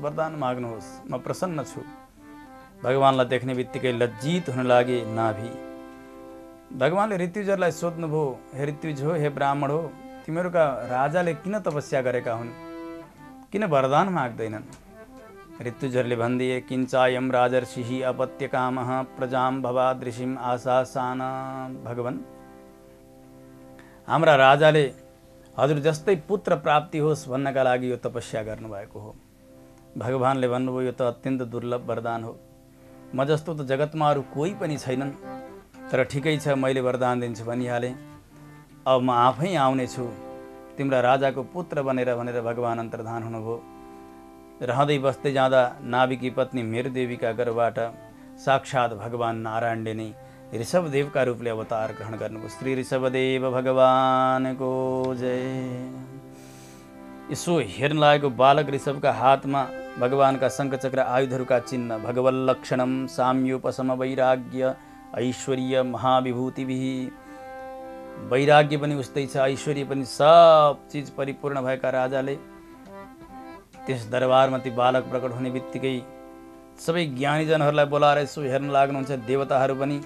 म प्रसन्न छु। भगवानलाई देख्ने बित्तिकै लज्जित हुन लागे नाभि। भगवानले ऋत्विजहरूलाई सोध्नुभयो, हे ऋत्विज हो, हे ब्राह्मण हो, तिमीहरूका राजाले किन तपस्या गरेका हुन्? किन वरदान माग्दैनन्? ऋत्विजहरूले भनिदिए, किञ्चायं राजर्षिः अपत्यकामः प्रजां भवादृशिं आशासान। भगवान, हाम्रा राजाले हजुर जस्तै पुत्र प्राप्ति होस् भन्नका लागि यो तपस्या गर्नुभएको हो। भगवानले भन्नुभयो, यो त अत्यन्त दुर्लभ वरदान हो। म जस्तो त जगतमा अरू कोही पनि छैनन्, तर ठिकै छ, मैले वरदान दिन्छु भनिहालेँ। अब म आफै आउनेछु तिम्रा राजाको पुत्र भनेर भगवान अन्तर्धान हुनुभयो। रहँदै बस्दै जाँदा नाभिकी पत्नी मेरुदेवीका गर्भबाट साक्षात् भगवान नारायणले नै ऋषभदेवका रूपले अवतार ग्रहण गर्नुभयो। श्री ऋषभदेव भगवानको जय। यसो हेर्न लागेको बालक ऋषभका हातमा भगवानका शङ्खचक्र आयुधहरूका चिन्ह, भगवल्लक्षणम साम्योपशम वैराग्य ऐश्वर्य महाविभूतिभिः। वैराग्य पनि उस्तै छ, ऐश्वर्य पनि, सब चिज परिपूर्ण भएका राजाले त्यस दरबारमा ती बालक प्रकट हुने बित्तिकै सबै ज्ञानीजनहरूलाई बोलाएर यसो हेर्न लाग्नुहुन्छ। देवताहरू पनि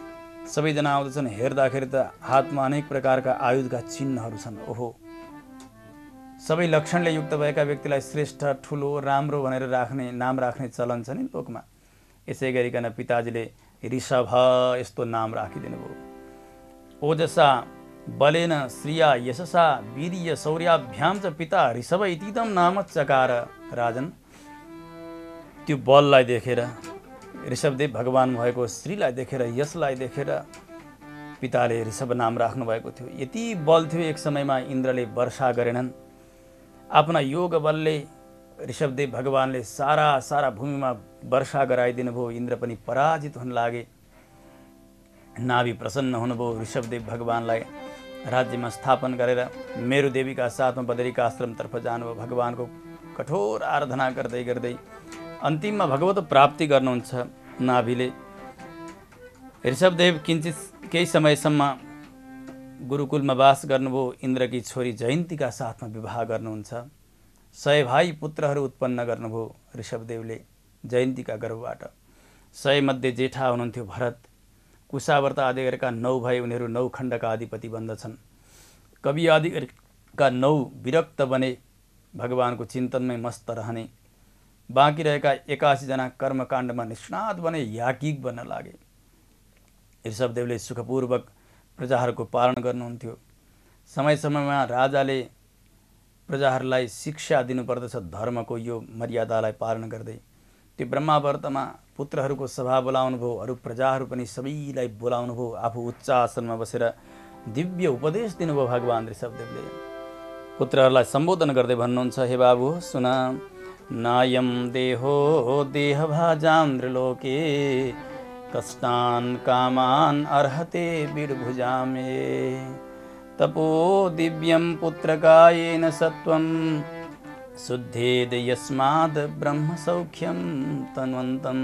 सबैजना आउँदछन्। हेर्दाखेरि त हातमा अनेक प्रकारका आयुधका चिन्हहरू छन्। ओहो, सबै लक्षणले युक्त भएका व्यक्तिलाई श्रेष्ठ, ठुलो, राम्रो भनेर नाम राख्ने चलन छ नि लोकमा। यसै गरिकन पिताजीले ऋषभ यस्तो नाम राखिदिनु भयो। ओजसा बलेन श्रिया यशसा वीर्य शौर्याभ्याम च पिता ऋषभ इतिदम नाम चकार। राजन, त्यो बललाई देखेर, ऋषभदेव भगवान भएको श्रीलाई देखेर, यशलाई देखेर पिताले ऋषभ नाम राख्नु भएको थियो। यति बल थियो एक समयमा इन्द्रले वर्षा गरेनन्। आफ्ना योग बलले ऋषभदेव भगवानले सारा भूमिमा वर्षा गराइदिनु भयो। इन्द्र पनि पराजित हुन लागे। नाभि प्रसन्न हुनुभयो। ऋषभदेव भगवानलाई राज्यमा स्थापन गरेर मेरु देवीका साथमा बदरिकाश्रमतर्फ जानुभयो। भगवानको कठोर आराधना गर्दै गर्दै अन्तिममा भगवत प्राप्ति गर्नुहुन्छ नाभिले। ऋषभदेव केही समयसम्म गुरुकुलमा बास गर्नुभयो। इन्द्रकी छोरी जयन्तीका साथमा विवाह गर्नुहुन्छ। 100 भाइ पुत्रहरू उत्पन्न गर्नुभयो ऋषभदेवले जयन्तीका गर्भबाट। 100 मध्ये जेठा हुनुहुन्थ्यो भरत। कुशावर्त आदिका 9 भाइ, उनीहरू 9 खण्डका अधिपति बन्दछन्। कवि आदिका 9 विरक्त बने, भगवानको चिन्तनमै मस्त रहने। बाँकी रहेका 81 जना कर्मकाण्डमा निष्णात बने, याज्ञिक बन्न लागे। ऋषभदेवले सुखपूर्वक प्रजाहरूको पालन गर्नुहुन्थ्यो। समय समयमा राजाले प्रजाहरूलाई शिक्षा दिनुपर्दछ धर्मको, यो मर्यादालाई पालन गर्दै। त्यो ब्रह्मावर्तमा पुत्रहरूको सभा बोलाउनु भयो। अरू प्रजाहरू पनि सबैलाई बोलाउनु भयो। आफू उच्च आसनमा बसेर दिव्य उपदेश दिनुभयो भगवान ऋषभदेवले। पुत्रहरूलाई सम्बोधन गर्दै भन्नुहुन्छ, हे बाबु सुन, नायम देहो देहभाजां त्रिलोके कष्टान् कामान् अर्हते बीडभुजामे तपो दिव्यं पुत्रकायेन सत्वं शुद्धेद यस्माद् ब्रह्म सौख्यं तन्वन्तम्।